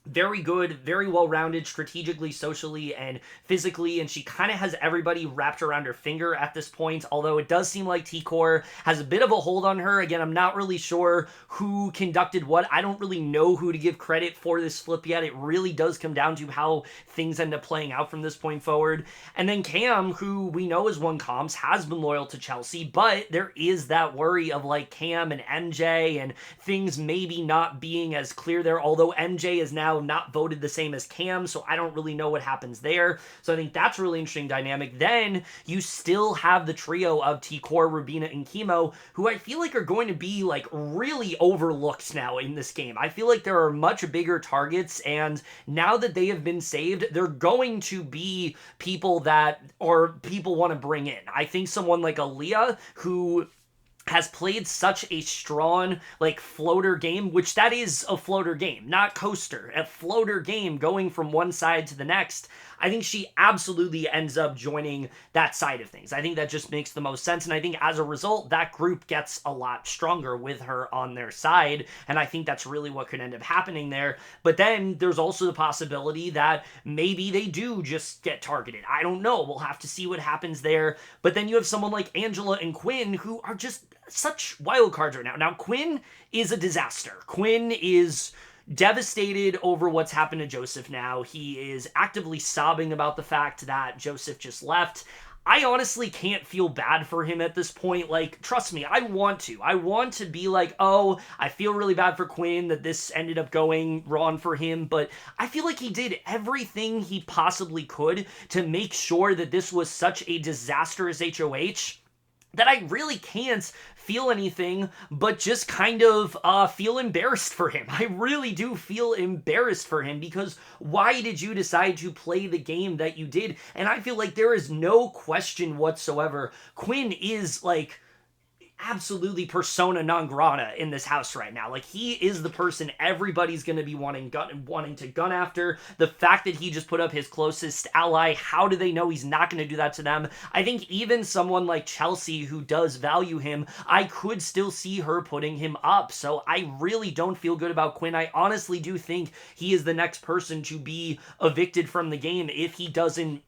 very good, very well-rounded strategically, socially, and physically, and she kind of has everybody wrapped around her finger at this point, although it does seem like T-Core has a bit of a hold on her. Again, I'm not really sure who conducted what. I don't really know who to give credit for this flip yet. It really does come down to how things end up playing out from this point forward. And then Cam, who we know has won comps, has been loyal to Chelsie, but there is that worry of like Cam and MJ and things maybe not being as clear there, although MJ is now not voted the same as Cam, so I don't really know what happens there. So I think that's a really interesting dynamic. Then you still have the trio of T-Core, Rubina, and Kimo, who I feel like are going to be like really overlooked now in this game. I feel like there are much bigger targets, and now that they have been saved, they're going to be people that people want to bring in. I think someone like a Leah, who has played such a strong, like, floater game, which that is a floater game, not coaster, a floater game going from one side to the next. I think she absolutely ends up joining that side of things. I think that just makes the most sense, and I think as a result, that group gets a lot stronger with her on their side, and I think that's really what could end up happening there. But then there's also the possibility that maybe they do just get targeted. I don't know. We'll have to see what happens there. But then you have someone like Angela and Quinn, who are just such wild cards right now. Now, Quinn is a disaster. Quinn is devastated over what's happened to Joseph now. He is actively sobbing about the fact that Joseph just left. I honestly can't feel bad for him at this point. Like, trust me, I want to. I want to be like, oh, I feel really bad for Quinn that this ended up going wrong for him, but I feel like he did everything he possibly could to make sure that this was such a disastrous HOH that I really can't feel anything but just kind of feel embarrassed for him. I really do feel embarrassed for him, because why did you decide to play the game that you did? And I feel like there is no question whatsoever. Quinn is like absolutely persona non grata in this house right now. Like, he is the person everybody's going to be wanting to gun after. The fact that he just put up his closest ally, how do they know he's not going to do that to them? I think even someone like Chelsie, who does value him, I could still see her putting him up. So I really don't feel good about Quinn. I honestly do think he is the next person to be evicted from the game if he doesn't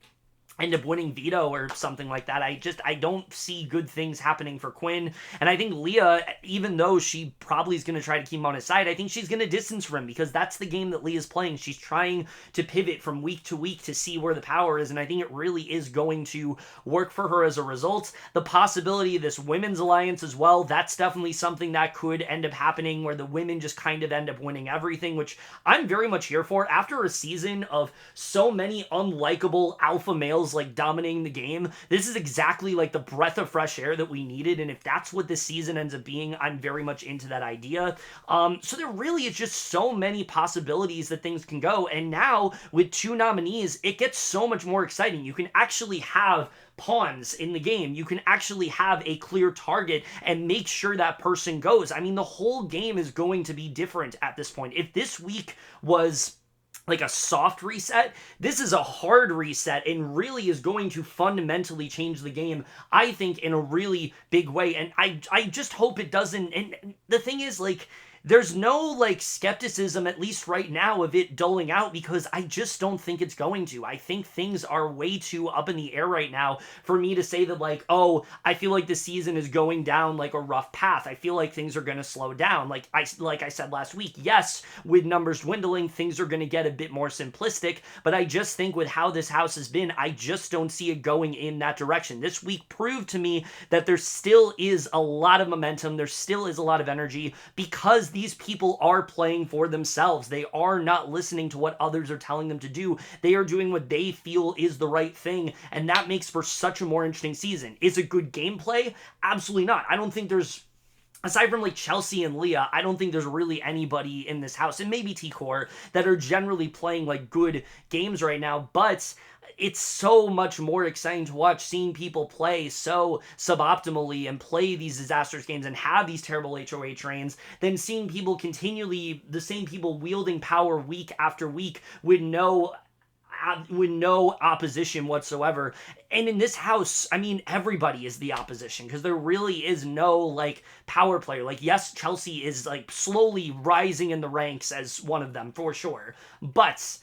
end up winning veto or something like that. I don't see good things happening for Quinn. And I think Leah, even though she probably is going to try to keep him on his side, I think she's going to distance from him because that's the game that Leah's playing. She's trying to pivot from week to week to see where the power is, and I think it really is going to work for her as a result. The possibility of this women's alliance as well, that's definitely something that could end up happening where the women just kind of end up winning everything, which I'm very much here for. After a season of so many unlikable alpha males like dominating the game, this is exactly like the breath of fresh air that we needed, and if that's what this season ends up being, I'm very much into that idea. So there really is just so many possibilities that things can go, and now with 2 nominees, it gets so much more exciting. You can actually have pawns in the game. You can actually have a clear target and make sure that person goes. I mean, the whole game is going to be different at this point. If this week was like a soft reset, this is a hard reset and really is going to fundamentally change the game, I think, in a really big way. And I just hope it doesn't. And the thing is, like, there's no, like, skepticism, at least right now, of it dulling out because I just don't think it's going to. I think things are way too up in the air right now for me to say that, like, oh, I feel like the season is going down, like, a rough path. I feel like things are going to slow down. Like I said last week, yes, with numbers dwindling, things are going to get a bit more simplistic, but I just think with how this house has been, I just don't see it going in that direction. This week proved to me that there still is a lot of momentum, there still is a lot of energy, because these people are playing for themselves. They are not listening to what others are telling them to do. They are doing what they feel is the right thing, and that makes for such a more interesting season. Is it good gameplay? Absolutely not. I don't think there's, aside from like Chelsie and Leah, I don't think there's really anybody in this house, and maybe T-Core, that are generally playing like good games right now, but it's so much more exciting to watch seeing people play so suboptimally and play these disastrous games and have these terrible HOH reigns than seeing people continually, the same people wielding power week after week with no opposition whatsoever. And in this house, I mean, everybody is the opposition because there really is no, like, power player. Like, yes, Chelsie is, like, slowly rising in the ranks as one of them, for sure. But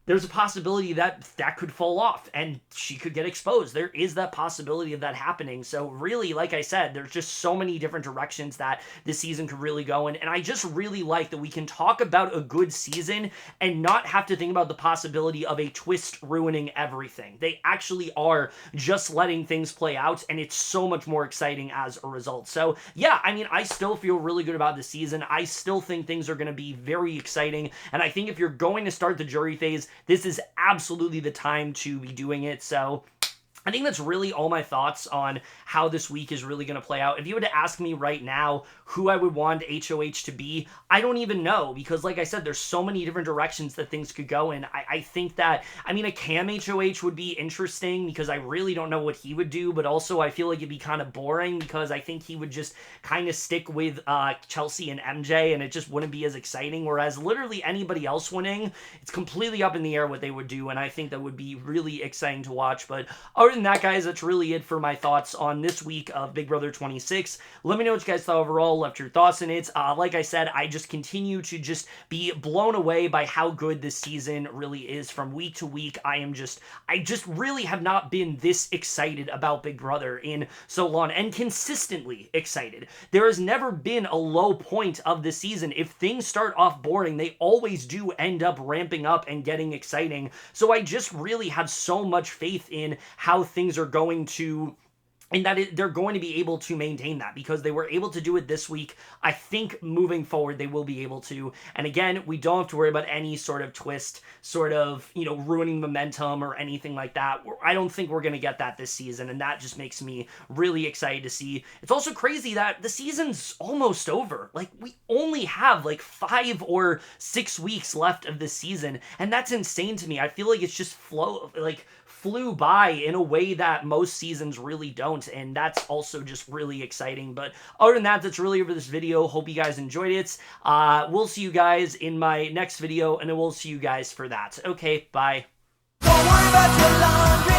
there's a possibility that that could fall off and she could get exposed. There is that possibility of that happening. So really, like I said, there's just so many different directions that this season could really go in. And I just really like that we can talk about a good season and not have to think about the possibility of a twist ruining everything. They actually are just letting things play out, and it's so much more exciting as a result. So yeah, I mean, I still feel really good about the season. I still think things are going to be very exciting. And I think if you're going to start the jury phase, this is absolutely the time to be doing it. So I think that's really all my thoughts on how this week is really going to play out. If you were to ask me right now who I would want HOH to be, I don't even know, because like I said, there's so many different directions that things could go in. I think that, I mean, a Cam HOH would be interesting because I really don't know what he would do, but also I feel like it'd be kind of boring because I think he would just kind of stick with Chelsie and MJ, and it just wouldn't be as exciting, whereas literally anybody else winning, it's completely up in the air what they would do, and I think that would be really exciting to watch. But other than that, guys, that's really it for my thoughts on this week of Big Brother 26. Let me know what you guys thought overall, left your thoughts in it. Like I said, I just continue to just be blown away by how good this season really is from week to week. I just really have not been this excited about Big Brother in so long, and consistently excited. There has never been a low point of the season. If things start off boring, they always do end up ramping up and getting exciting. So I just really have so much faith in how things are going to, and that they're going to be able to maintain that because they were able to do it this week. I think moving forward, they will be able to. And again, we don't have to worry about any sort of twist, sort of, ruining momentum or anything like that. I don't think we're going to get that this season, and that just makes me really excited to see. It's also crazy that the season's almost over. Like, we only have like 5 or 6 weeks left of this season, and that's insane to me. I feel like it's just flew by in a way that most seasons really don't, and that's also just really exciting. But other than that, that's really it for this video. Hope you guys enjoyed it. We'll see you guys in my next video, and then we'll see you guys for that. Okay, bye. Don't worry about your laundry.